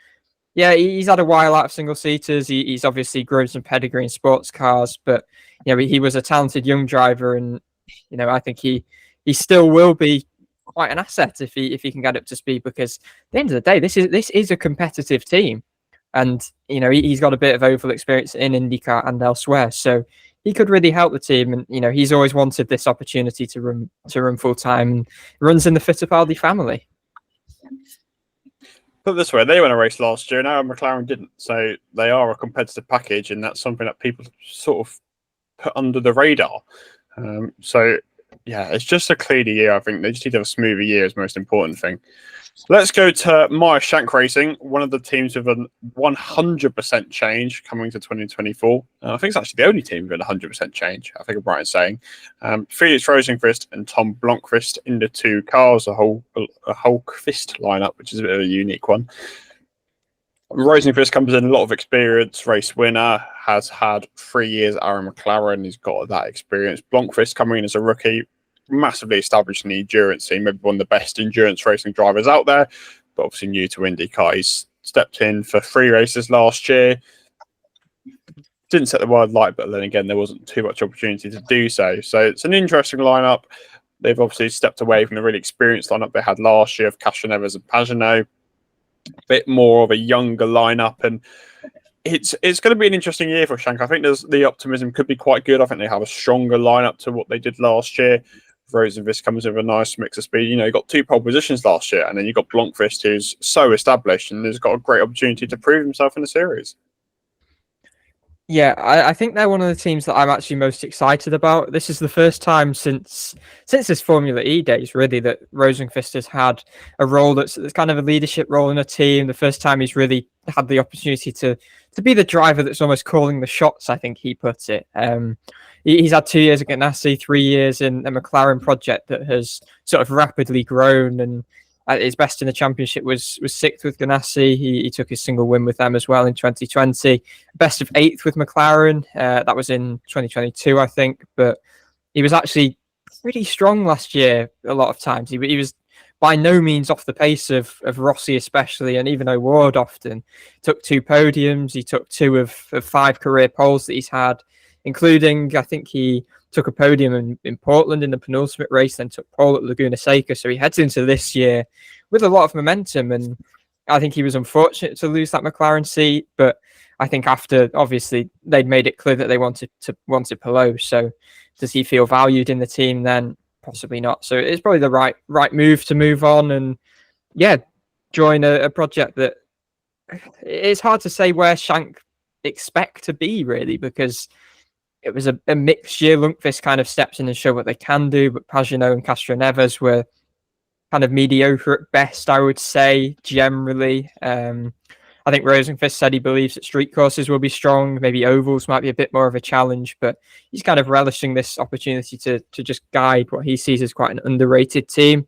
yeah, he's had a while out of single-seaters. He's obviously grown some pedigree in sports cars, but you know, he was a talented young driver, and you know, I think he still will be quite an asset if he can get up to speed, because at the end of the day, this is a competitive team, and you know, he's got a bit of oval experience in IndyCar and elsewhere, so he could really help the team. And you know, he's always wanted this opportunity to run full time, and runs in the Fittipaldi family. Put it this way, they won a race last year, now McLaren didn't, so they are a competitive package, and that's something that people sort of put under the radar. So yeah, it's just a cleaner year. I think they just need to have a smoother year is the most important thing. Let's go to Meyer Shank Racing, one of the teams with a 100% change coming to 2024. I think it's actually the only team with a 100% change, I think I'm right in saying. Felix Rosenqvist and Tom Blomqvist in the 2 cars, a Hulkfist lineup, which is a bit of a unique one. Rosenqvist comes in a lot of experience, race winner, has had 3 years at Aaron McLaren. He's got that experience. Blomqvist coming in as a rookie, massively established in the endurance scene, maybe one of the best endurance racing drivers out there, but obviously new to IndyCar. He's stepped in for 3 races last year. Didn't set the world light, but then again, there wasn't too much opportunity to do so. So it's an interesting lineup. They've obviously stepped away from the really experienced lineup they had last year of Castroneves and Pagenaud. A bit more of a younger lineup, and it's going to be an interesting year for Shank. I think the optimism could be quite good. I think they have a stronger lineup to what they did last year. Rosenqvist comes with a nice mix of speed. You know, you got 2 pole positions last year, and then you got Blomqvist, who's so established and has got a great opportunity to prove himself in the series. Yeah, I think they're one of the teams that I'm actually most excited about. This is the first time since his Formula E days, really, that Rosenqvist has had a role that's kind of a leadership role in a team. The first time he's really had the opportunity to be the driver that's almost calling the shots, I think he puts it. He's had 2 years at Ganassi, 3 years in a McLaren project that has sort of rapidly grown, and his best in the championship was sixth with Ganassi. He took his single win with them as well in 2020. Best of eighth with McLaren. That was in 2022, I think. But he was actually pretty strong last year a lot of times. He was by no means off the pace of Rossi especially, and even O'Ward often. Took 2 podiums. He took 2 of 5 career poles that he's had, including, I think he took a podium in Portland in the penultimate race, then took pole at Laguna Seca. So he heads into this year with a lot of momentum. And I think he was unfortunate to lose that McLaren seat. But I think after, obviously, they'd made it clear that they wanted Palou. So does he feel valued in the team then? Possibly not. So it's probably the right move to move on and, yeah, join a project that it's hard to say where Shank expect to be, really, because it was a mixed year. Lundqvist kind of steps in and show what they can do, but Pagenaud and Castroneves were kind of mediocre at best, I would say, generally. I think Rosenqvist said he believes that street courses will be strong. Maybe ovals might be a bit more of a challenge, but he's kind of relishing this opportunity to just guide what he sees as quite an underrated team.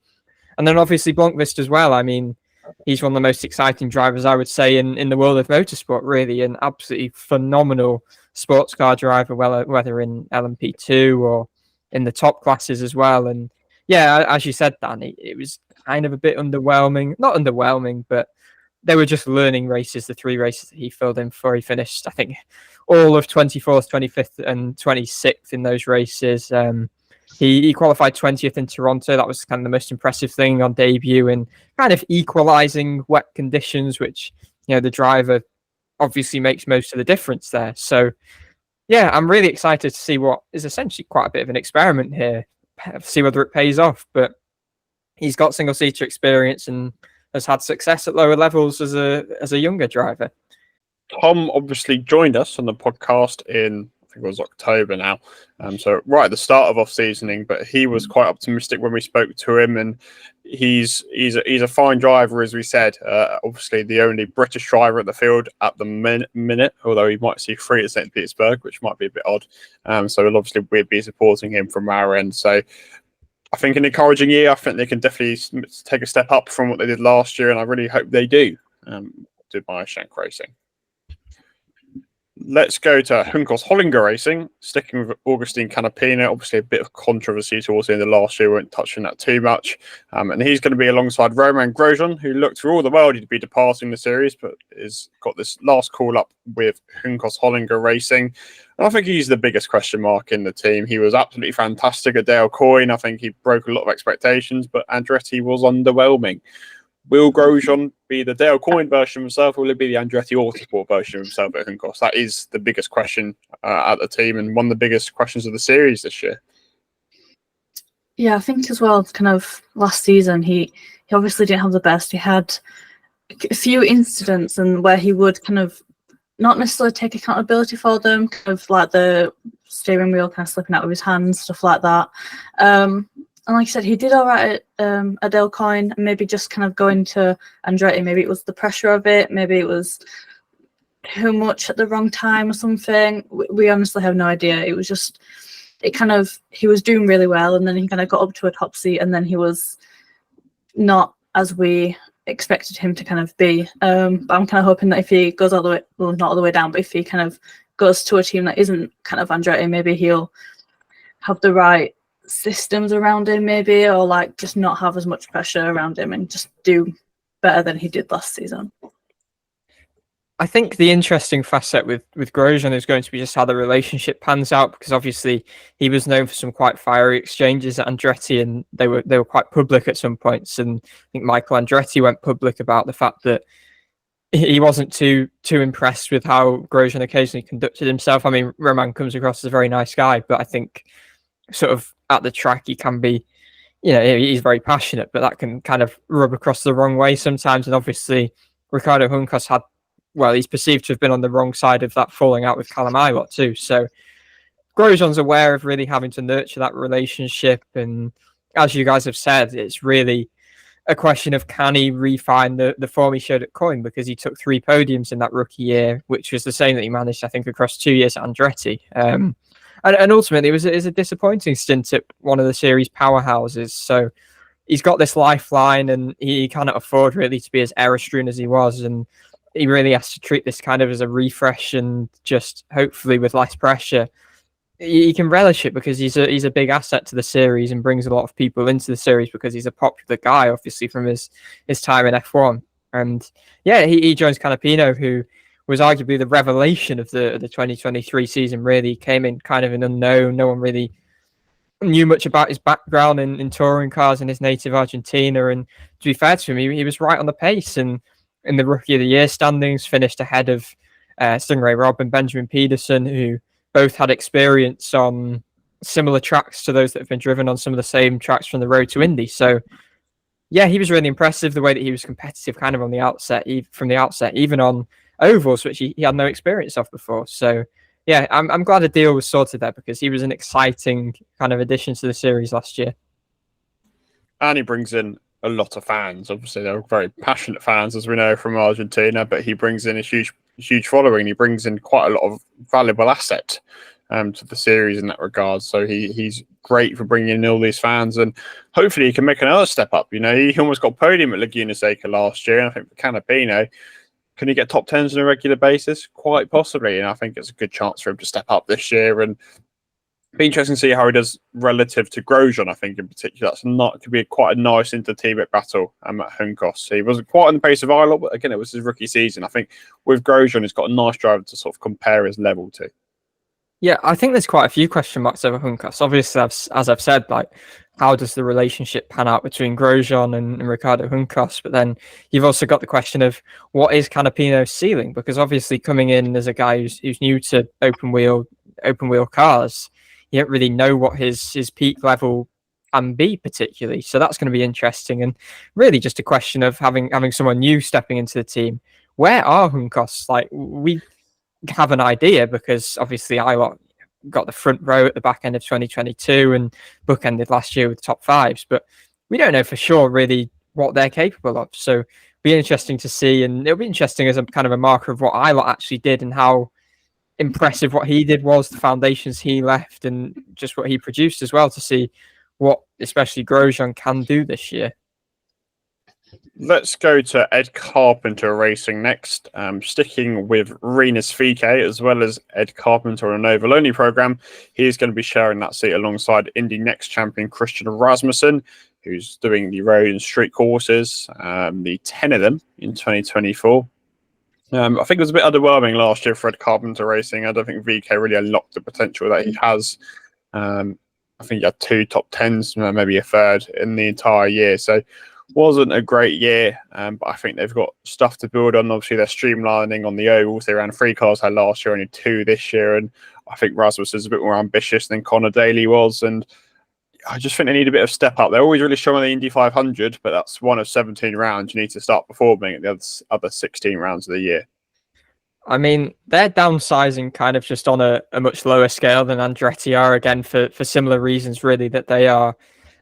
And then obviously Blomqvist as well. I mean, he's one of the most exciting drivers, I would say, in the world of motorsport, really. An absolutely phenomenal sports car driver, whether in LMP2 or in the top classes as well. And yeah, as you said, Danny, it was kind of a bit underwhelming. Not underwhelming, but they were just learning races, the 3 races that he filled in for. He finished, I think, all of 24th, 25th and 26th in those races. He qualified 20th in Toronto. That was kind of the most impressive thing on debut, and kind of equalising wet conditions, which, you know, the driver obviously makes most of the difference there. So, yeah, I'm really excited to see what is essentially quite a bit of an experiment here, see whether it pays off. But he's got single-seater experience and has had success at lower levels as a younger driver. Tom obviously joined us on the podcast in, I think it was October now, so right at the start of off-seasoning, but he was quite optimistic when we spoke to him, and he's a fine driver, as we said. Obviously the only British driver at the field at the minute, although he might see 3 at St. Petersburg, which might be a bit odd. So obviously we'd be supporting him from our end. So I think an encouraging year. I think they can definitely take a step up from what they did last year, and I really hope they do. Did Meyer Shank Racing. Let's go to Juncos Hollinger Racing, sticking with Augustine Canapino. Obviously, a bit of controversy towards the end of last year. We won't touch on that too much. And he's going to be alongside Romain Grosjean, who looked for all the world to be departing the series, but has got this last call up with Juncos Hollinger Racing. And I think he's the biggest question mark in the team. He was absolutely fantastic at Dale Coyne. I think he broke a lot of expectations, but Andretti was underwhelming. Will Grosjean be the Dale Coyne version of himself, or will it be the Andretti Autosport version of himself at Juncos? That is the biggest question at the team, and one of the biggest questions of the series this year. Yeah, I think as well, kind of last season, he obviously didn't have the best. He had a few incidents and where he would kind of not necessarily take accountability for them, kind of like the steering wheel kind of slipping out of his hands, stuff like that. And like I said, he did all right at Dale Coyne, and maybe just kind of going to Andretti. Maybe it was the pressure of it. Maybe it was too much at the wrong time or something. We honestly have no idea. It was just, he was doing really well, and then he kind of got up to a top seat, and then he was not as we expected him to kind of be. But I'm kind of hoping that if he goes all the way, well, not all the way down, but if he kind of goes to a team that isn't kind of Andretti, maybe he'll have the right systems around him, maybe, or like just not have as much pressure around him and just do better than he did last season. I think the interesting facet with Grosjean is going to be just how the relationship pans out, because obviously he was known for some quite fiery exchanges at Andretti, and they were quite public at some points. And I think Michael Andretti went public about the fact that he wasn't too impressed with how Grosjean occasionally conducted himself. I mean, Romain comes across as a very nice guy, but I think sort of at the track he can be, you know, he's very passionate, but that can kind of rub across the wrong way sometimes. And obviously Ricardo Juncos had he's perceived to have been on the wrong side of that falling out with Callum Ilott too. So Grosjean's aware of really having to nurture that relationship. And as you guys have said, it's really a question of can he refine the form he showed at Coyne, because he took 3 podiums in that rookie year, which was the same that he managed, I think, across 2 years at Andretti. And ultimately, it was a disappointing stint at one of the series powerhouses. So he's got this lifeline, and he cannot afford really to be as error-strewn as he was. And he really has to treat this kind of as a refresh, and just hopefully with less pressure, he can relish it, because he's a big asset to the series and brings a lot of people into the series because he's a popular guy, obviously, from his time in F1. And yeah, he joins Canapino, who was arguably the revelation of the 2023 season. Really came in kind of an unknown. No one really knew much about his background in touring cars in his native Argentina. And to be fair to him, he was right on the pace. And in the Rookie of the Year standings, finished ahead of Stingray Robb and Benjamin Pedersen, who both had experience on similar tracks to those that have been driven on some of the same tracks from the road to Indy. So yeah, he was really impressive, the way that he was competitive kind of on the outset, from the outset, even on ovals, which he had no experience of before. So yeah, I'm glad a deal was sorted there, because he was an exciting kind of addition to the series last year. And he brings in a lot of fans. Obviously, they're very passionate fans, as we know, from Argentina, but he brings in a huge following. He brings in quite a lot of valuable asset to the series in that regard. So he's great for bringing in all these fans, and hopefully he can make another step up. You know, he almost got podium at Laguna Seca last year, and I think for Canapino, can he get top 10s on a regular basis? Quite possibly, and I think it's a good chance for him to step up this year. And be interesting to see how he does relative to Grosjean. I think in particular, could be quite a nice inter-teammate battle at Juncos. He wasn't quite on the pace of Ilott, but again, it was his rookie season. I think with Grosjean, he's got a nice driver to sort of compare his level to. Yeah, I think there's quite a few question marks over Juncos. Obviously, as I've said, like, how does the relationship pan out between Grosjean and Ricardo Juncos? But then you've also got the question of what is Canapino's ceiling? Because obviously, coming in as a guy who's new to open wheel cars, you don't really know what his peak level can be particularly. So that's going to be interesting, and really just a question of having someone new stepping into the team. Where are Juncos? Like, we have an idea, because obviously Ilott got the front row at the back end of 2022 and bookended last year with top 5s, but we don't know for sure really what they're capable of. So it'll be interesting to see, and it'll be interesting as a kind of a marker of what Ilott actually did and how impressive what he did was, the foundations he left, and just what he produced as well, to see what especially Grosjean can do this year. Let's go to Ed Carpenter Racing next. Sticking with Rinus VeeKay as well as Ed Carpenter on an oval-only program. He's going to be sharing that seat alongside Indy Next champion Christian Rasmussen, who's doing the road and street courses, the 10 of them in 2024. I think it was a bit underwhelming last year for Ed Carpenter Racing. I don't think VeeKay really unlocked the potential that he has. I think he had 2 top 10s, maybe a third in the entire year. So wasn't a great year, but I think they've got stuff to build on. Obviously, they're streamlining on the ovals. They ran 3 cars had last year, only 2 this year. And I think Rasmussen's a bit more ambitious than Connor Daly was. And I just think they need a bit of step up. They're always really strong on the Indy 500, but that's one of 17 rounds. You need to start performing at the other 16 rounds of the year. I mean, they're downsizing kind of just on a much lower scale than Andretti are, again, for similar reasons, really, that they are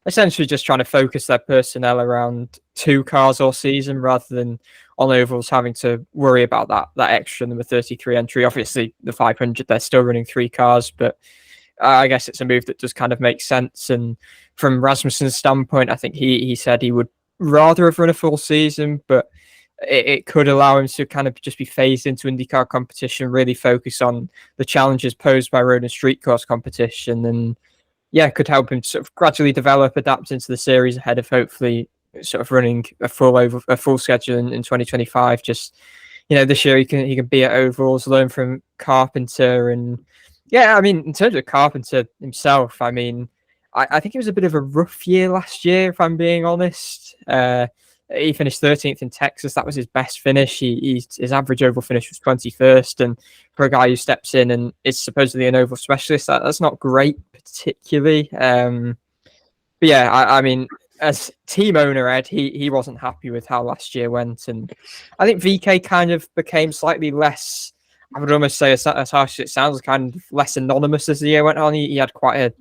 essentially just trying to focus their personnel around 2 cars all season rather than on ovals having to worry about that extra number 33 entry. Obviously, the 500, they're still running 3 cars, but I guess it's a move that does kind of make sense. And from Rasmussen's standpoint, I think he said he would rather have run a full season, but it could allow him to kind of just be phased into IndyCar competition, really focus on the challenges posed by road and street course competition, and yeah, could help him sort of gradually develop, adapt into the series ahead of hopefully sort of running a full schedule in 2025. Just, you know, this year he can be at ovals, learn from Carpenter, and yeah, I mean, in terms of Carpenter himself, I mean, I think it was a bit of a rough year last year, if I'm being honest. He finished 13th in Texas. That was his best finish. His average oval finish was 21st. And for a guy who steps in and is supposedly an oval specialist, that's not great particularly. But yeah, I mean, as team owner, Ed, he wasn't happy with how last year went. And I think VK kind of became slightly less, I would almost say, as harsh as it sounds, kind of less anonymous as the year went on. He had quite a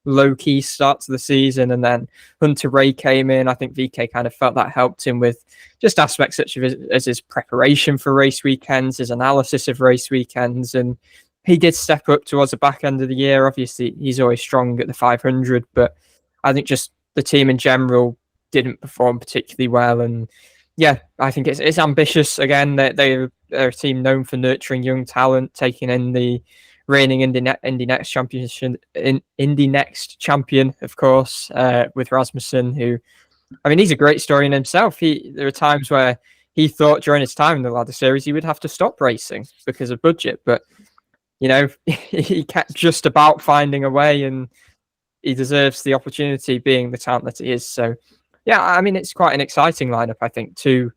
low-key start to the season, and then Hunter Ray came in. I think VK kind of felt that helped him with just aspects such as his preparation for race weekends, his analysis of race weekends, and he did step up towards the back end of the year. Obviously, he's always strong at the 500, but I think just the team in general didn't perform particularly well. And yeah, I think it's ambitious. Again, they're a team known for nurturing young talent, taking in the reigning Indy Next champion, of course, with Rasmussen, who, I mean, he's a great story in himself. There are times where he thought during his time in the ladder series he would have to stop racing because of budget, but you know, he kept just about finding a way, and he deserves the opportunity being the talent that he is. So yeah, I mean, it's quite an exciting lineup. I think two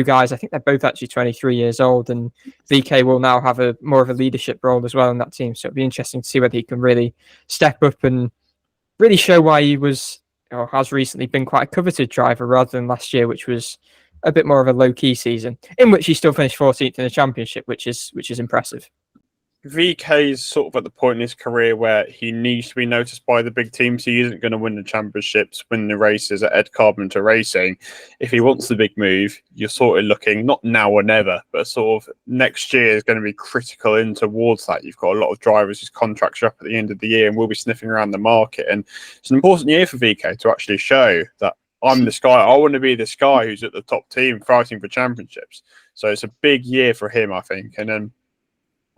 guys, I think they're both actually 23 years old, and VK will now have more of a leadership role as well in that team. So it'll be interesting to see whether he can really step up and really show why he was, or has recently been, quite a coveted driver rather than last year, which was a bit more of a low-key season, in which he still finished 14th in the championship, which is impressive. VK's sort of at the point in his career where he needs to be noticed by the big teams. He isn't going to win the championships, win the races at Ed Carpenter Racing. If he wants the big move, you're sort of looking, not now or never, but sort of next year is going to be critical in towards that. You've got a lot of drivers whose contracts are up at the end of the year and will be sniffing around the market. And it's an important year for VK to actually show that I'm this guy. I want to be this guy who's at the top team fighting for championships. So it's a big year for him, I think. And then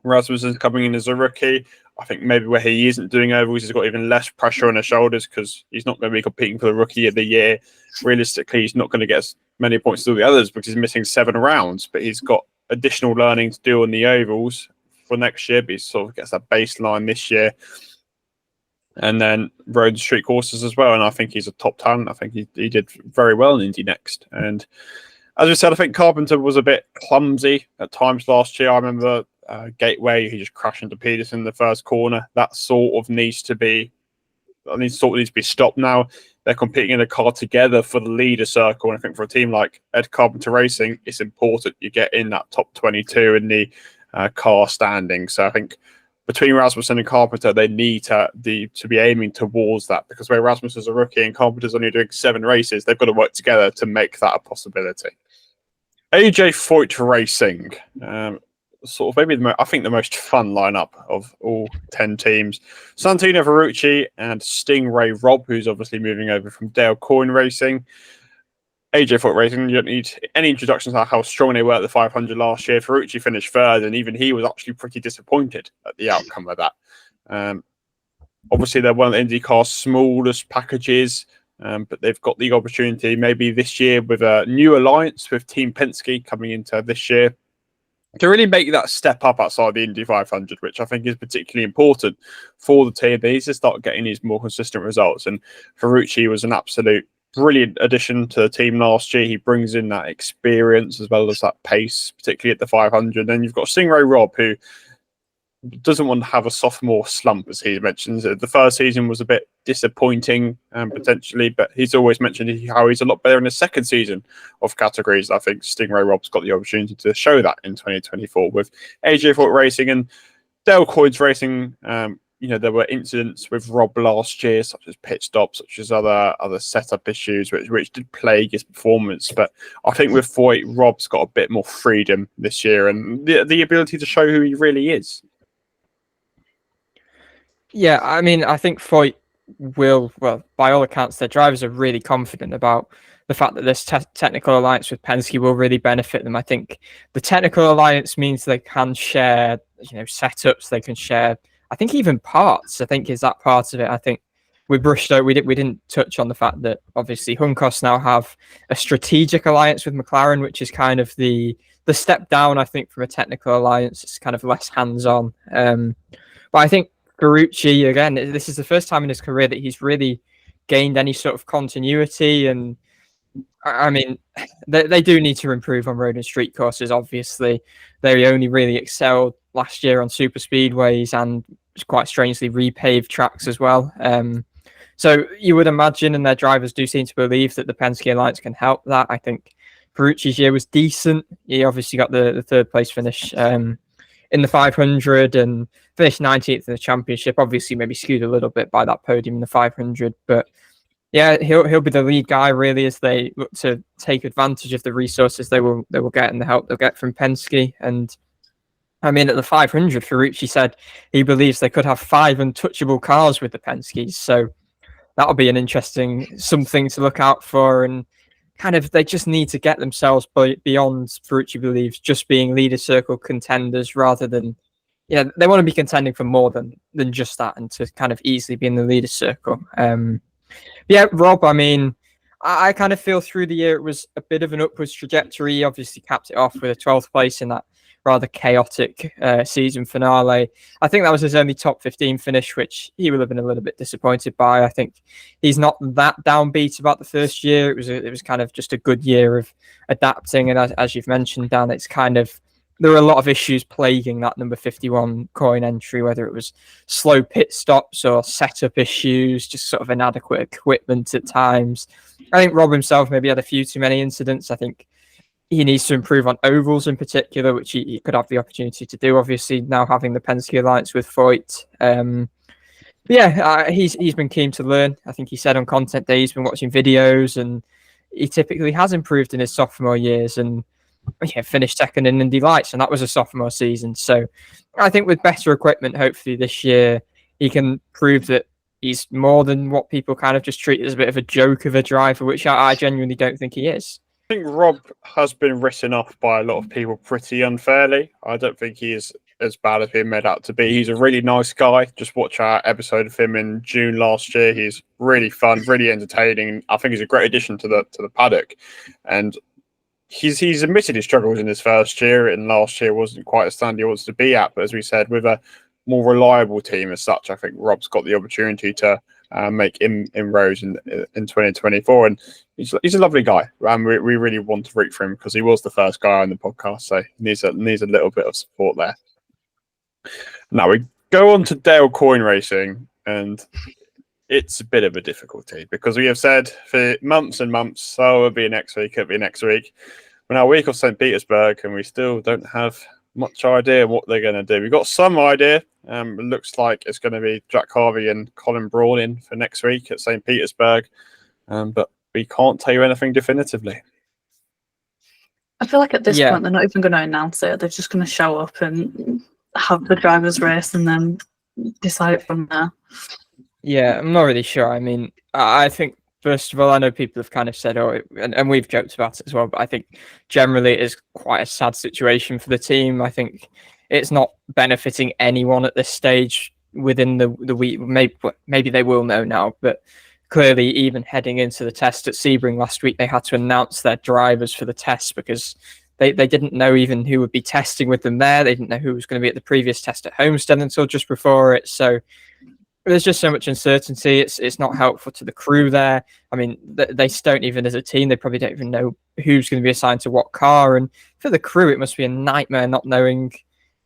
Rasmussen's coming in as a rookie. I think maybe where he isn't doing ovals, he's got even less pressure on his shoulders because he's not going to be competing for the rookie of the year. Realistically, he's not going to get as many points as all the others because he's missing 7 rounds, but he's got additional learning to do on the ovals for next year, but he sort of gets that baseline this year. And then road and street courses as well. And I think he's a top talent. I think he did very well in Indy Next. And as we said, I think Carpenter was a bit clumsy at times last year. I remember Gateway, he just crashed into Peterson in the first corner. That sort of needs to be stopped now. They're competing in a car together for the leader circle, and I think for a team like Ed Carpenter Racing, it's important you get in that top 22 in the car standing. So I think between Rasmussen and Carpenter, they need to be aiming towards that, because where Rasmussen's a rookie and Carpenter's only doing 7 races, they've got to work together to make that a possibility. AJ Foyt Racing. Sort of maybe I think the most fun lineup of all 10 teams. Santino Ferrucci and Stingray Robb, who's obviously moving over from Dale Coyne Racing. AJ Foyt Racing, you don't need any introductions on how strong they were at the 500 last year. Ferrucci finished third, and even he was actually pretty disappointed at the outcome of that. Obviously, they're one of the IndyCar's smallest packages, but they've got the opportunity maybe this year with a new alliance with Team Penske coming into this year to really make that step up outside the Indy 500, which I think is particularly important for the team. They need to start getting these more consistent results. And Ferrucci was an absolute brilliant addition to the team last year. He brings in that experience as well as that pace, particularly at the 500. Then you've got Stingray Robb, who doesn't want to have a sophomore slump, as he mentions. The first season was a bit disappointing, potentially, but he's always mentioned how he's a lot better in the second season of categories. I think Stingray Robb's got the opportunity to show that in 2024 with AJ Foyt Racing and Dale Coyne's Racing. There were incidents with Robb last year, such as pit stops, such as other setup issues, which did plague his performance. But I think with Foyt, Robb's got a bit more freedom this year and the ability to show who he really is. Yeah, I mean, I think Foyt will, well, by all accounts, their drivers are really confident about the fact that this technical alliance with Penske will really benefit them. I think the technical alliance means they can share, setups, they can share, I think even parts, I think is that part of it. I think we brushed out, we didn't touch on the fact that obviously Juncos now have a strategic alliance with McLaren, which is kind of the step down, I think, from a technical alliance. It's kind of less hands-on. But I think Ferrucci, again, this is the first time in his career that he's really gained any sort of continuity. And I mean, they do need to improve on road and street courses, obviously. They only really excelled last year on super speedways and quite strangely repaved tracks as well. So you would imagine, and their drivers do seem to believe, that the Penske Alliance can help that. I think Ferrucci's year was decent. He obviously got the third place finish in the 500 and finished 19th in the championship. Obviously, maybe skewed a little bit by that podium in the 500, but yeah, he'll be the lead guy really as they look to take advantage of the resources they will get and the help they'll get from Penske. And I mean, at the 500, Ferrucci said he believes they could have 5 untouchable cars with the Penskes. So that'll be an interesting something to look out for. And kind of they just need to get themselves beyond, Ferrucci believes, just being leader circle contenders rather than, they want to be contending for more than just that and to kind of easily be in the leader circle. Yeah, Rob, I mean, I kind of feel through the year it was a bit of an upwards trajectory. He obviously capped it off with a 12th place in that rather chaotic season finale. I think that was his only top 15 finish, which he will have been a little bit disappointed by. I think he's not that downbeat about the first year. It was kind of just a good year of adapting. And as you've mentioned, Dan, it's kind of, there were a lot of issues plaguing that number 51 Coyne entry, whether it was slow pit stops or setup issues, just sort of inadequate equipment at times. I think Rob himself maybe had a few too many incidents. I think he needs to improve on ovals in particular, which he could have the opportunity to do, obviously, now having the Penske Alliance with Foyt. He's been keen to learn. I think he said on Content Day he's been watching videos, and he typically has improved in his sophomore years and finished second in Indy Lights, and that was a sophomore season. So I think with better equipment, hopefully this year, he can prove that he's more than what people kind of just treat as a bit of a joke of a driver, which I genuinely don't think he is. I think Rob has been written off by a lot of people pretty unfairly. I don't think he is as bad as being made out to be. He's a really nice guy. Just watch our episode of him in June last year. He's really fun, really entertaining. I think he's a great addition to the paddock. And he's admitted his struggles in his first year, and last year wasn't quite as standard he wants to be at. But as we said, with a more reliable team as such, I think Rob's got the opportunity to make inroads in 2024, and he's a lovely guy. We really want to root for him because he was the first guy on the podcast, so he needs a little bit of support there. Now we go on to Dale Coyne Racing, and it's a bit of a difficulty because we have said for months and months, it'll be next week, it'll be next week. We're now a week off St. Petersburg, and we still don't have much idea what they're going to do. We've got some idea. It looks like it's going to be Jack Harvey and Colin Braun in for next week at St. Petersburg, but we can't tell you anything definitively. I feel like at this point they're not even going to announce it. They're just going to show up and have the drivers race and then decide from there. Yeah, I'm not really sure. I mean, I think, first of all, I know people have kind of said, and we've joked about it as well, but I think generally it is quite a sad situation for the team. I think it's not benefiting anyone at this stage within the week. Maybe they will know now, but clearly even heading into the test at Sebring last week, they had to announce their drivers for the test because they didn't know even who would be testing with them there. They didn't know who was going to be at the previous test at Homestead until just before it. So there's just so much uncertainty. It's not helpful to the crew there. I mean, they don't even, as a team, they probably don't even know who's going to be assigned to what car. And for the crew, it must be a nightmare not knowing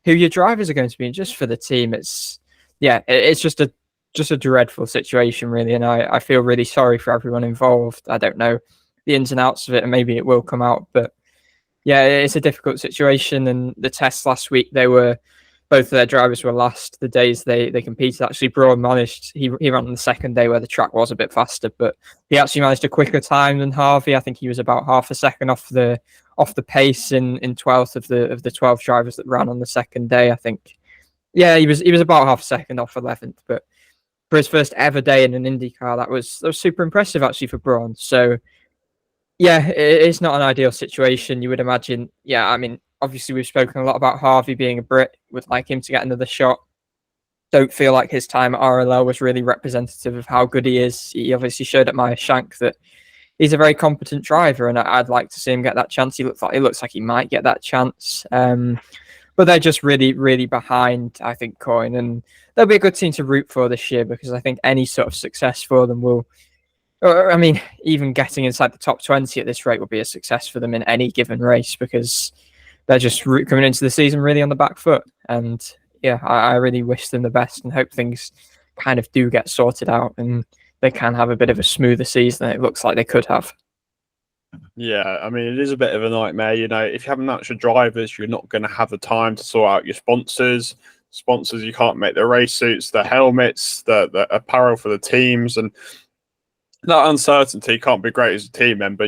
who your drivers are going to be. And just for the team, it's just a dreadful situation, really. And I feel really sorry for everyone involved. I don't know the ins and outs of it, and maybe it will come out. But yeah, it's a difficult situation. And the test last week, both of their drivers were last. The days they competed, actually, Braun managed, he ran on the second day where the track was a bit faster, but he actually managed a quicker time than Harvey. I think he was about half a second off the pace in 12th of the 12 drivers that ran on the second day. I think, he was about half a second off 11th, but for his first ever day in an IndyCar, that was super impressive actually for Braun. So yeah, it's not an ideal situation. You would imagine. Yeah, I mean, obviously, we've spoken a lot about Harvey being a Brit. Would like him to get another shot. Don't feel like his time at RLL was really representative of how good he is. He obviously showed at Meyer Shank that he's a very competent driver, and I'd like to see him get that chance. He looks like he might get that chance. But they're just really, really behind, I think, Coyne. And they'll be a good team to root for this year because I think any sort of success for them will... I mean, even getting inside the top 20 at this rate will be a success for them in any given race because they're just coming into the season really on the back foot. And yeah, I really wish them the best and hope things kind of do get sorted out. And they can have a bit of a smoother season than it looks like they could have. Yeah, I mean, it is a bit of a nightmare. If you have natural drivers, you're not going to have the time to sort out your sponsors. Sponsors, you can't make the race suits, the helmets, the apparel for the teams, and that uncertainty can't be great as a team member.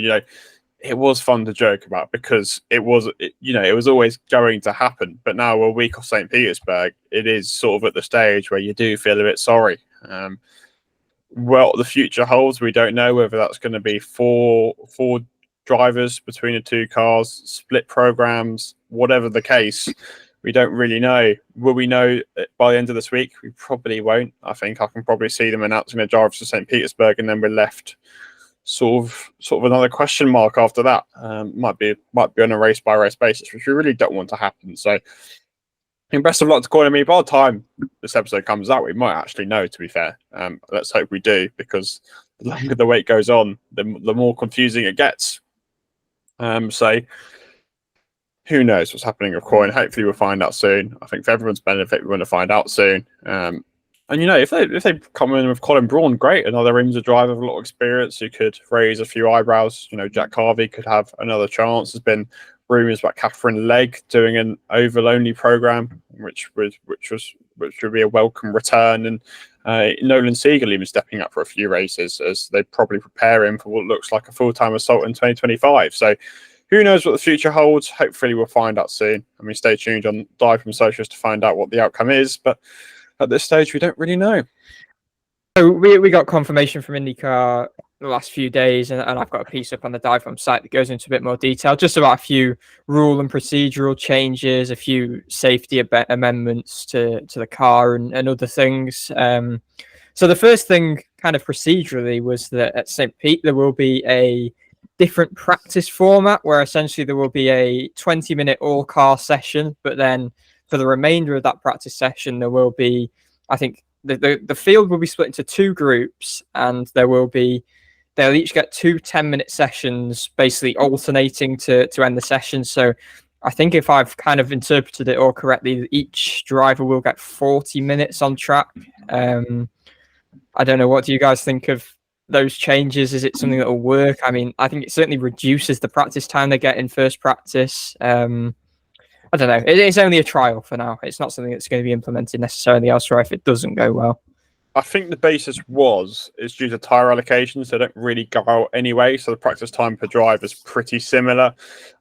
It was fun to joke about because it was always going to happen. But now a week off St. Petersburg, it is sort of at the stage where you do feel a bit sorry. What the future holds, we don't know whether that's going to be four drivers between the two cars, split programs, whatever the case. We don't really know. Will we know by the end of this week? We probably won't. I think I can probably see them announcing their drivers to St. Petersburg, and then we're left sort of another question mark after that. Might be on a race by race basis, which we really don't want to happen. So, best of luck to Coyne. By the time this episode comes out, we might actually know. To be fair, let's hope we do, because the longer the wait goes on, the more confusing it gets. So who knows what's happening with Coyne? Hopefully we'll find out soon. I think for everyone's benefit, we want to find out soon. And if they come in with Colin Braun, great, another IMSA driver with a lot of experience who could raise a few eyebrows. Jack Harvey could have another chance. There's been rumours about Catherine Legg doing an oval only program, which would be a welcome return, and Nolan Siegel even stepping up for a few races as they probably prepare him for what looks like a full-time assault in 2025. So who knows what the future holds? Hopefully we'll find out soon. Stay tuned on Dive from Socials to find out what the outcome is, but at this stage we don't really know. So we got confirmation from IndyCar the last few days, and I've got a piece up on the DIVEBOMB site that goes into a bit more detail, just about a few rule and procedural changes, a few safety amendments to the car, and other things. So the first thing, kind of procedurally, was that at St. Pete there will be a different practice format where essentially there will be a 20-minute all-car session, but then for the remainder of that practice session there will be, I think, the field will be split into two groups, and they'll each get 2 10-minute sessions, basically alternating to end the session. So I think if I've kind of interpreted it all correctly, each driver will get 40 minutes on track. I don't know, what do you guys think of those changes? Is it something that will work? I think it certainly reduces the practice time they get in first practice. I don't know. It's only a trial for now. It's not something that's going to be implemented necessarily elsewhere if it doesn't go well. I think the basis is due to tyre allocations. They don't really go out anyway, so the practice time per drive is pretty similar.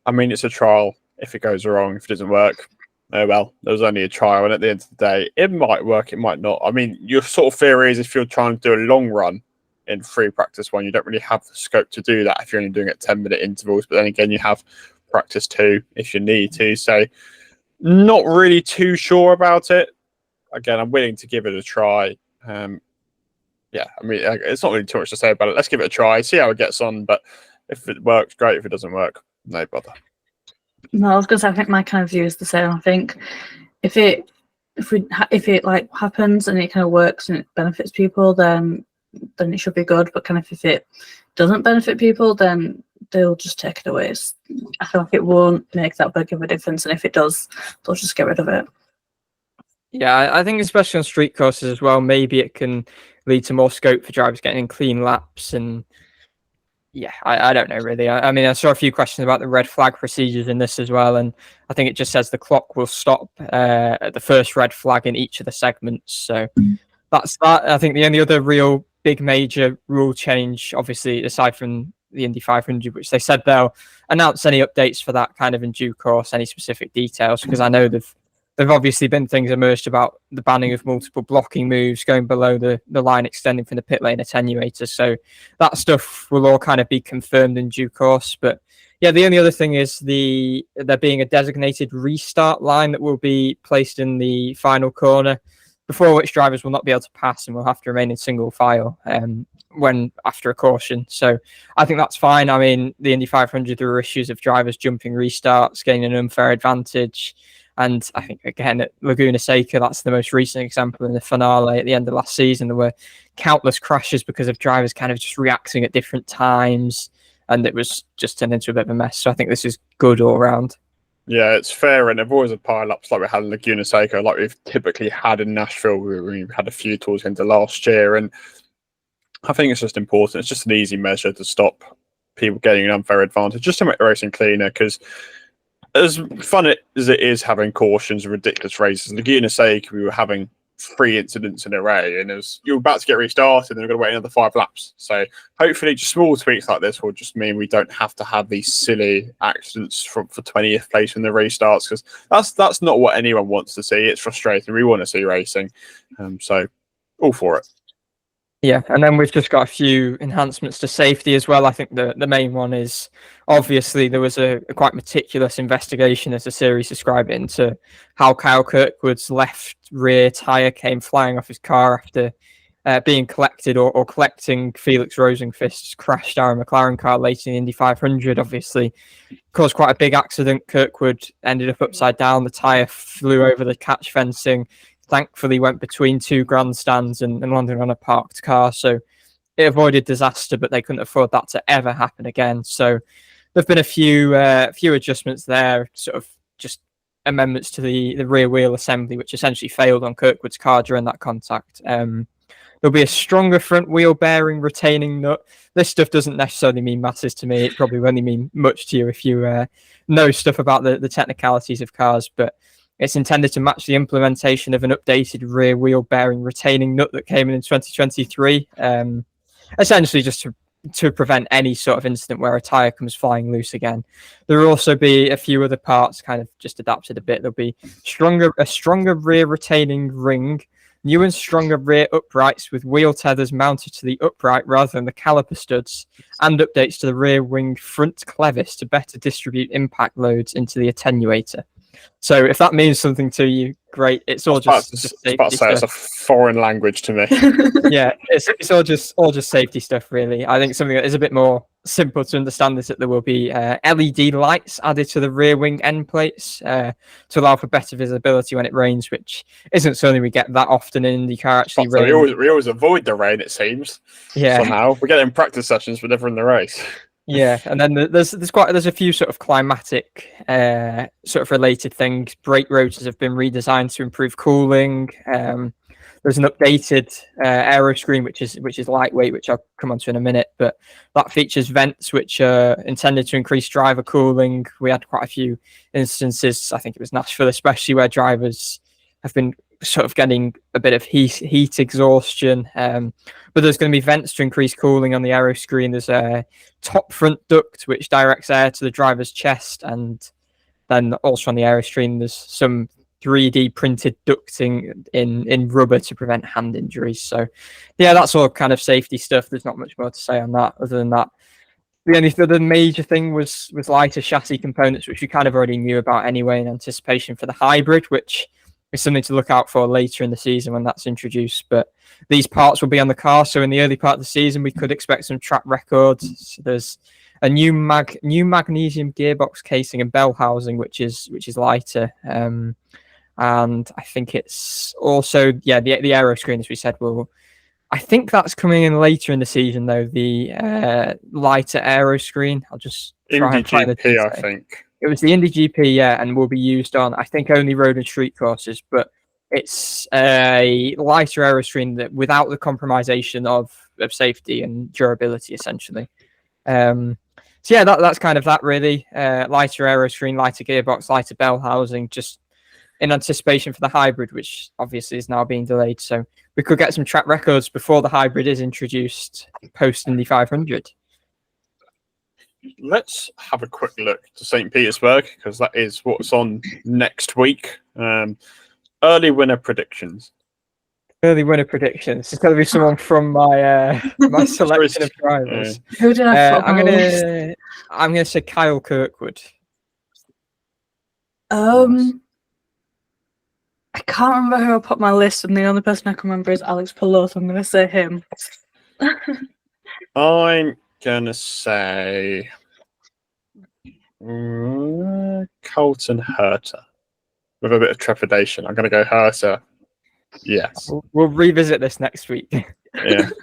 It's a trial. If it goes wrong, if it doesn't work, oh well, there's only a trial, and at the end of the day, it might work, it might not. Your sort of theory is if you're trying to do a long run in free practice 1, you don't really have the scope to do that if you're only doing it 10-minute intervals, but then again, you have practice 2 if you need to. So not really too sure about it. Again, I'm willing to give it a try. It's not really too much to say about it. Let's give it a try, see how it gets on. But if it works, great. If it doesn't work, no bother. No, I was going to say, I think my kind of view is the same. I think if it happens and it kind of works and it benefits people, then it should be good. But kind of if it doesn't benefit people, then they'll just take it away. I feel like it won't make that big of a difference, and if it does, they'll just get rid of it. Yeah, I think especially on street courses as well, maybe it can lead to more scope for drivers getting in clean laps. And yeah, I don't know really. I saw a few questions about the red flag procedures in this as well, and I think it just says the clock will stop at the first red flag in each of the segments. So that's that. I think the only other real big major rule change, obviously aside from the Indy 500, which they said they'll announce any updates for that kind of in due course, any specific details, because I know they've obviously been things emerged about the banning of multiple blocking moves, going below the line, extending from the pit lane attenuators. So that stuff will all kind of be confirmed in due course. But yeah, the only other thing is there being a designated restart line that will be placed in the final corner, before which drivers will not be able to pass and will have to remain in single file when after a caution. So I think that's fine. The Indy 500, there were issues of drivers jumping restarts, gaining an unfair advantage. And I think, again, at Laguna Seca, that's the most recent example in the finale at the end of last season. There were countless crashes because of drivers kind of just reacting at different times, and it was just turned into a bit of a mess. So I think this is good all around. Yeah, it's fair, and there always a pile-ups like we had in Laguna Seca, like we've typically had in Nashville. We've had a few towards into last year, and I think it's just important. It's just an easy measure to stop people getting an unfair advantage, just to make the racing cleaner. Because as fun as it is having cautions and ridiculous races, Laguna Seca, we were having 3 incidents in a array, and you're about to get restarted, and we're going to wait another 5 laps. So hopefully, just small tweaks like this will just mean we don't have to have these silly accidents for 20th place when the race starts, because that's not what anyone wants to see. It's frustrating. We want to see racing, so all for it. Yeah, and then we've just got a few enhancements to safety as well. I think the main one is, obviously, there was a quite meticulous investigation, as the series described it, into how Kyle Kirkwood's left rear tyre came flying off his car after being collected or collecting Felix Rosenqvist's crash down McLaren car late in the Indy 500. Obviously, caused quite a big accident. Kirkwood ended up upside down. The tyre flew over the catch fencing. Thankfully went between 2 grandstands and landed on a parked car, so it avoided disaster, but they couldn't afford that to ever happen again. So there've been a few adjustments there, sort of just amendments to the rear wheel assembly, which essentially failed on Kirkwood's car during that contact. There'll be a stronger front wheel bearing retaining nut. This stuff doesn't necessarily mean masses to me. It probably won't mean much to you if you know stuff about the technicalities of cars, but it's intended to match the implementation of an updated rear wheel bearing retaining nut that came in 2023, essentially just to prevent any sort of incident where a tyre comes flying loose again. There will also be a few other parts kind of just adapted a bit. There'll be a stronger rear retaining ring, new and stronger rear uprights with wheel tethers mounted to the upright rather than the caliper studs, and updates to the rear wing front clevis to better distribute impact loads into the attenuator. So if that means something to you, great. It's all just about to say it's a foreign language to me. Yeah, it's all just safety stuff, really. I think something that is a bit more simple to understand is that there will be LED lights added to the rear wing end plates to allow for better visibility when it rains, which isn't something we get that often in IndyCar. Actually, we always avoid the rain, it seems. Yeah, somehow we get in practice sessions, but never in the race. Yeah, and then there's a few sort of climatic sort of related things. Brake rotors have been redesigned to improve cooling. There's an updated aero screen which is lightweight, which I'll come on to in a minute, but that features vents which are intended to increase driver cooling. We had quite a few instances, I think it was Nashville especially, where drivers have been sort of getting a bit of heat exhaustion, but there's going to be vents to increase cooling on the aero screen. There's a top front duct which directs air to the driver's chest, and then also on the aero screen there's some 3D printed ducting in rubber to prevent hand injuries. So yeah, that's all kind of safety stuff. There's not much more to say on that other than that. The only other major thing was lighter chassis components, which we kind of already knew about anyway, in anticipation for the hybrid, which is something to look out for later in the season when that's introduced. But these parts will be on the car, so in the early part of the season we could expect some track records. So there's a new magnesium gearbox casing and bell housing, which is lighter, and I think it's also the aero screen, as we said, I think that's coming in later in the season though. The lighter aero screen. I'll just try and find the GP, I think. It was the Indy GP, yeah, and will be used on, I think, only road and street courses, but it's a lighter aero screen that without the compromisation of safety and durability, essentially. So yeah, that's kind of that, really. Lighter aero screen, lighter gearbox, lighter bell housing, just in anticipation for the hybrid, which obviously is now being delayed. So we could get some track records before the hybrid is introduced post Indy 500. Let's have a quick look to St. Petersburg, because that is what's on next week. Early winner predictions. Early winner predictions. It's going to be someone from my my selection of drivers. Who did I put? I'm gonna say Kyle Kirkwood. I can't remember who I put on my list, and the only person I can remember is Alex Palou, so I'm going to say him. I'm going to say Colton Herter. With a bit of trepidation, I'm going to go Herter. Yes. We'll revisit this next week.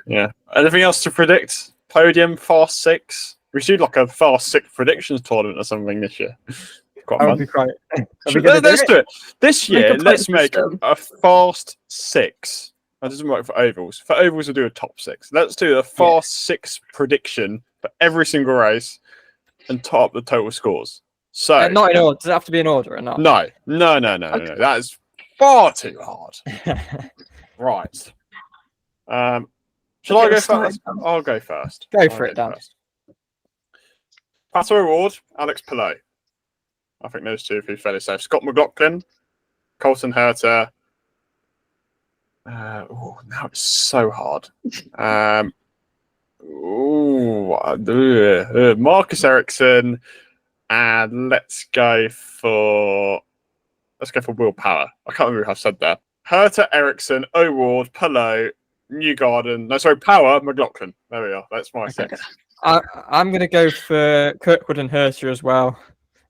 Yeah. Anything else to predict? Podium, Fast Six? We should do like a Fast Six predictions tournament or something this year. Let's do it. This year, let's make a Fast Six. That doesn't work for ovals. For ovals, we'll do a top 6. Let's do a fast 6 prediction for every single race and top the total scores. So not in order. Does it have to be in order or not? No. That is far too hard. Right. Shall I go first? I'll go first. Go for it, Dan. Pato O'Ward, Alex Palou. I think those two would be fairly safe. Scott McLaughlin, Colton Herta. Now it's so hard. Marcus Ericsson, and let's go for willpower. I can't remember who I've said there. Herta, Ericsson, O'Ward, Palou, Power, McLaughlin. There we are. That's my 6. I'm going to go for Kirkwood and Herta as well.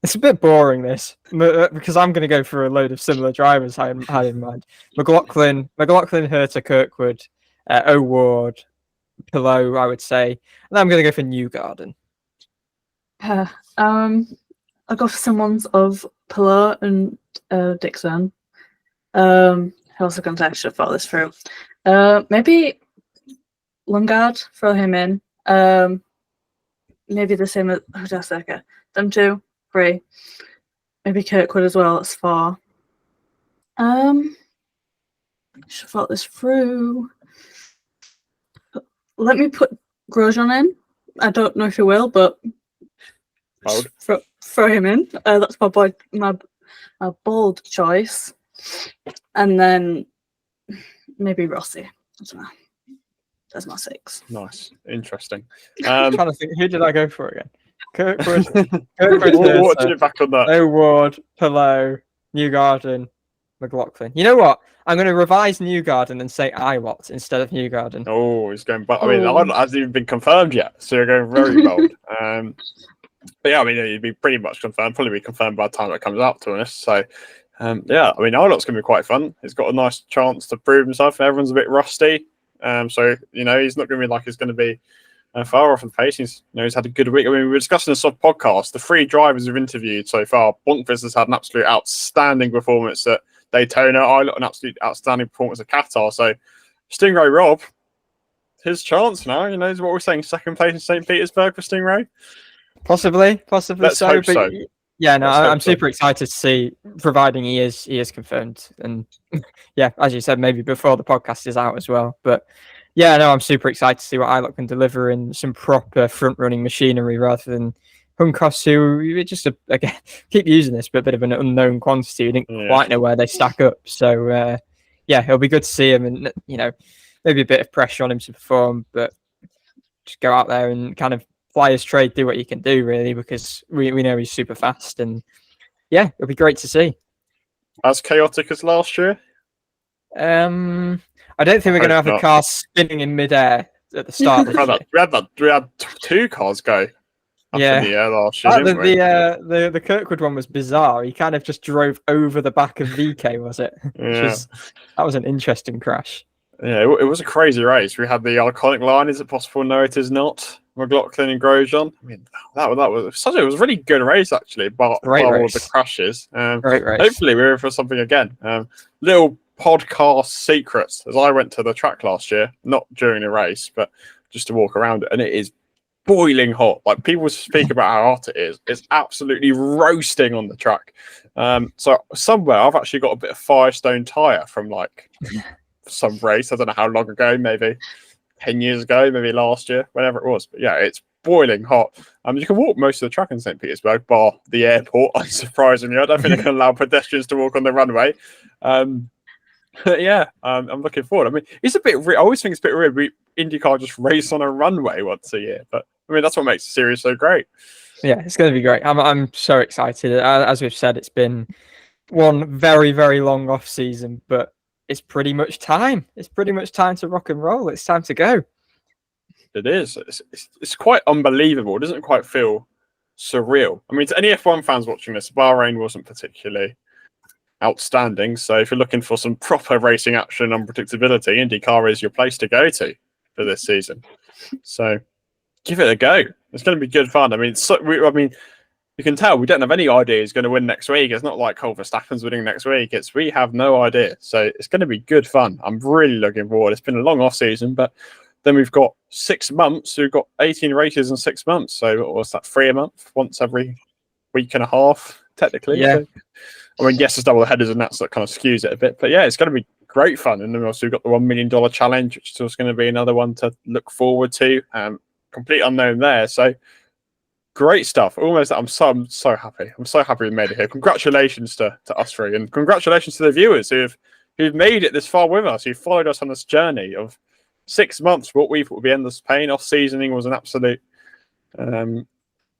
It's a bit boring, this, because I'm going to go for a load of similar drivers I had in mind. McLaughlin, Herta, Kirkwood, O'Ward, Palou, I would say. And I'm going to go for Newgarden. I'll go for some ones of Palou and Dixon. I also going to actually thought this through. Maybe Lundgaard, throw him in. Maybe the same as Jessica. Them 2, 3. Maybe Kirkwood as well. That's 4. I should have thought this through. Let me put Grosjean in. I don't know if he will, but throw him in. That's my bold choice. And then maybe Rossi. I don't know. That's my 6. Nice. Interesting. I'm trying to think, who did I go for again? Kirkwood, what did you back on that? O'Ward, Palou, Newgarden, McLaughlin. You know what? I'm going to revise Newgarden and say Iwat instead of Newgarden. Oh, he's going back. I mean, it hasn't even been confirmed yet, so you're going very bold. But yeah, I mean, it'd be pretty much confirmed. Probably be confirmed by the time it comes out, to be honest. So, yeah, I mean, Iwat's going to be quite fun. He's got a nice chance to prove himself. Everyone's a bit rusty. So, he's not going to be like he's going to be far off the pace. He's had a good week. I mean, we were discussing this on podcast. The 3 drivers we've interviewed so far, Bonkfist has had an absolute outstanding performance at Daytona. Ilott, an absolute outstanding performance at Qatar. So, Stingray Rob, his chance now. Is what we're saying. 2nd place in St. Petersburg for Stingray. Possibly. Let's hope so. Yeah, no, I'm super excited to see, providing he is confirmed, and yeah, as you said, maybe before the podcast is out as well. But yeah, no, I'm super excited to see what Ilott can deliver in some proper front-running machinery rather than Juncos, who just again keep using this, but a bit of an unknown quantity. We didn't quite know where they stack up. So yeah, it'll be good to see him, and maybe a bit of pressure on him to perform, but just go out there and kind of fly his trade, do what you can do, really, because we know he's super fast, and yeah, it'll be great to see. As chaotic as last year? I don't think we're going to have a car spinning in midair at the start. we had 2 cars go up in the air last year, didn't we? The Kirkwood one was bizarre. He kind of just drove over the back of VK, was it? Yeah. That was an interesting crash. Yeah, it was a crazy race. We had the iconic line, "Is it possible? No, it is not." McLaughlin and Grosjean. I mean, it was a really good race, actually, but all the crashes. Great race. Hopefully we're in for something again. Little podcast secrets, as I went to the track last year, not during the race, but just to walk around it, and it is boiling hot. Like, people speak about how hot it is. It's absolutely roasting on the track. So somewhere I've actually got a bit of Firestone tyre from like some race. I don't know how long ago, maybe 10 years ago, maybe last year, whenever it was. But yeah, it's boiling hot. You can walk most of the track in St. Petersburg, bar the airport, unsurprisingly. I don't think they can allow pedestrians to walk on the runway. But yeah, I'm looking forward. I mean, it's a bit. I always think it's a bit weird. IndyCar just race on a runway once a year, but I mean that's what makes the series so great. Yeah, it's going to be great. I'm so excited. As we've said, it's been one very, very long off season, but it's pretty much time. It's pretty much time to rock and roll. It's time to go. It is. It's quite unbelievable. It doesn't quite feel surreal. I mean, to any F1 fans watching this, Bahrain wasn't particularly outstanding. So if you're looking for some proper racing action and unpredictability, IndyCar is your place to go to for this season. So give it a go. It's going to be good fun. I mean, you can tell we don't have any idea who's going to win next week. It's not like Verstappen's winning next week. We have no idea. So it's going to be good fun. I'm really looking forward. It's been a long off season, but then we've got 6 months. We've got 18 races in 6 months. So what's that, 3 a month? Once every week and a half, technically. Yeah. So, I mean, yes, it's double headers and that kind of skews it a bit. But yeah, it's going to be great fun. And then also we've got the $1 million challenge, which is also going to be another one to look forward to. Complete unknown there. So great stuff. Almost, I'm so happy. I'm so happy we made it here. Congratulations to us three, and congratulations to the viewers who've made it this far with us, who followed us on this journey of 6 months. What we thought would be endless pain. Off seasoning was an absolute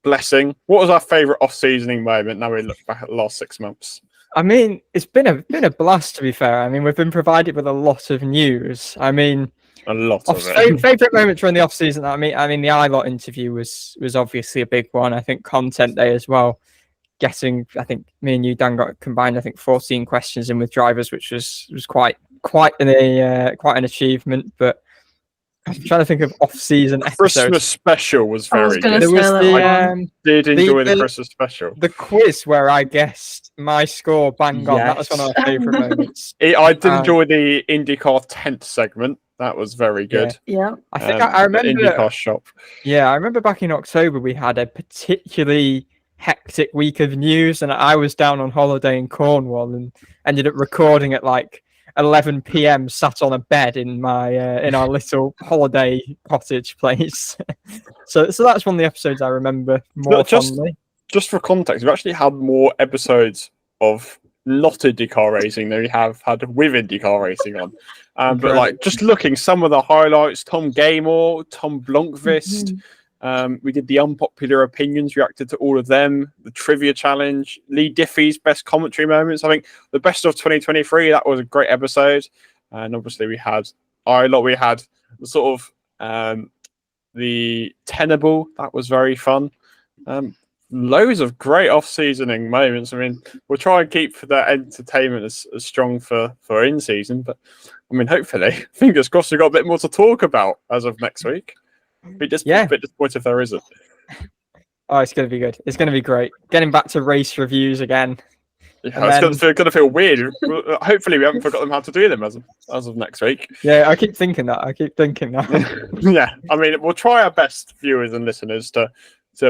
blessing. What was our favourite off seasoning moment? Now we look back at the last 6 months. I mean, it's been a blast, to be fair. I mean, we've been provided with a lot of news. I mean, a lot of it. Favorite moments during the off season. I mean, the iLot interview was obviously a big one. I think content day as well. I think me and you, Dan, got combined. I think 14 questions in with drivers, which was quite an achievement. But I'm trying to think of off season episodes. Christmas special was very good. There was I did enjoy the Christmas special. The quiz where I guessed my score bang on. That was one of my favourite moments. I did enjoy the IndyCar 10th segment. That was very good. Yeah. I think I remember the IndyCar shop. Yeah, I remember back in October we had a particularly hectic week of news, and I was down on holiday in Cornwall and ended up recording at like 11 p.m. sat on a bed in my in our little holiday cottage place. so that's one of the episodes I remember more fondly. Just for context, we've actually had more episodes of not IndyCar racing than we have had with IndyCar racing on. But like just looking some of the highlights, Tom Gaymore, Tom Blomqvist. We did the unpopular opinions, reacted to all of them. The trivia challenge, Lee Diffie's best commentary moments. I think the best of 2023. That was a great episode. And obviously we had the sort of the Tenable. That was very fun. Loads of great off-seasoning moments. I mean, we'll try and keep that entertainment as strong for in-season. But, I mean, hopefully, fingers crossed, we've got a bit more to talk about as of next week. A bit disappointed if there isn't. Oh, it's going to be good. It's going to be great. Getting back to race reviews again. Yeah, it's going to feel weird. Hopefully, we haven't forgotten how to do them as of next week. Yeah, I keep thinking that. Yeah, I mean, we'll try our best, viewers and listeners, to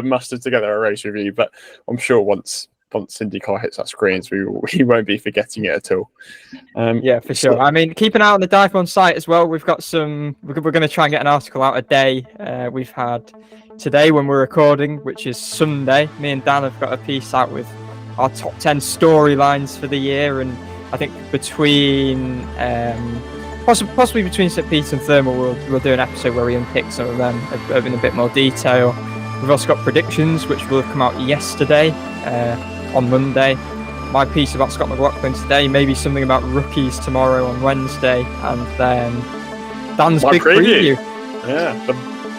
muster together a race review, but I'm sure once IndyCar hits our screens, we won't be forgetting it at all. Yeah, for sure. I mean, keep an eye on the DIVEBOMB site as well. We've got we're going to try and get an article out a day. We've had today when we're recording, which is Sunday. Me and Dan have got a piece out with our top 10 storylines for the year, and I think between possibly between St. Peter and Thermal, we'll do an episode where we unpick some of them in a bit more detail. We've also got predictions, which will have come out yesterday, on Monday. My piece about Scott McLaughlin today, maybe something about rookies tomorrow on Wednesday, and then Dan's big preview. Yeah, the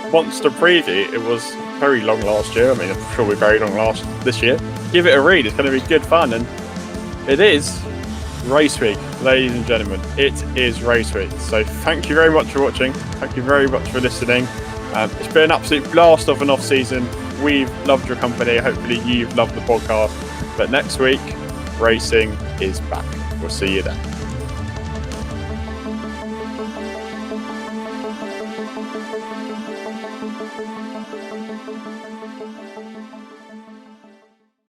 monster preview. It was very long last year. I mean, I'm sure we're very long last this year. Give it a read. It's going to be good fun, and it is race week, ladies and gentlemen. It is race week. So thank you very much for watching. Thank you very much for listening. It's been an absolute blast of an off season. We've loved your company. Hopefully you've loved the podcast. But next week, racing is back. We'll see you then.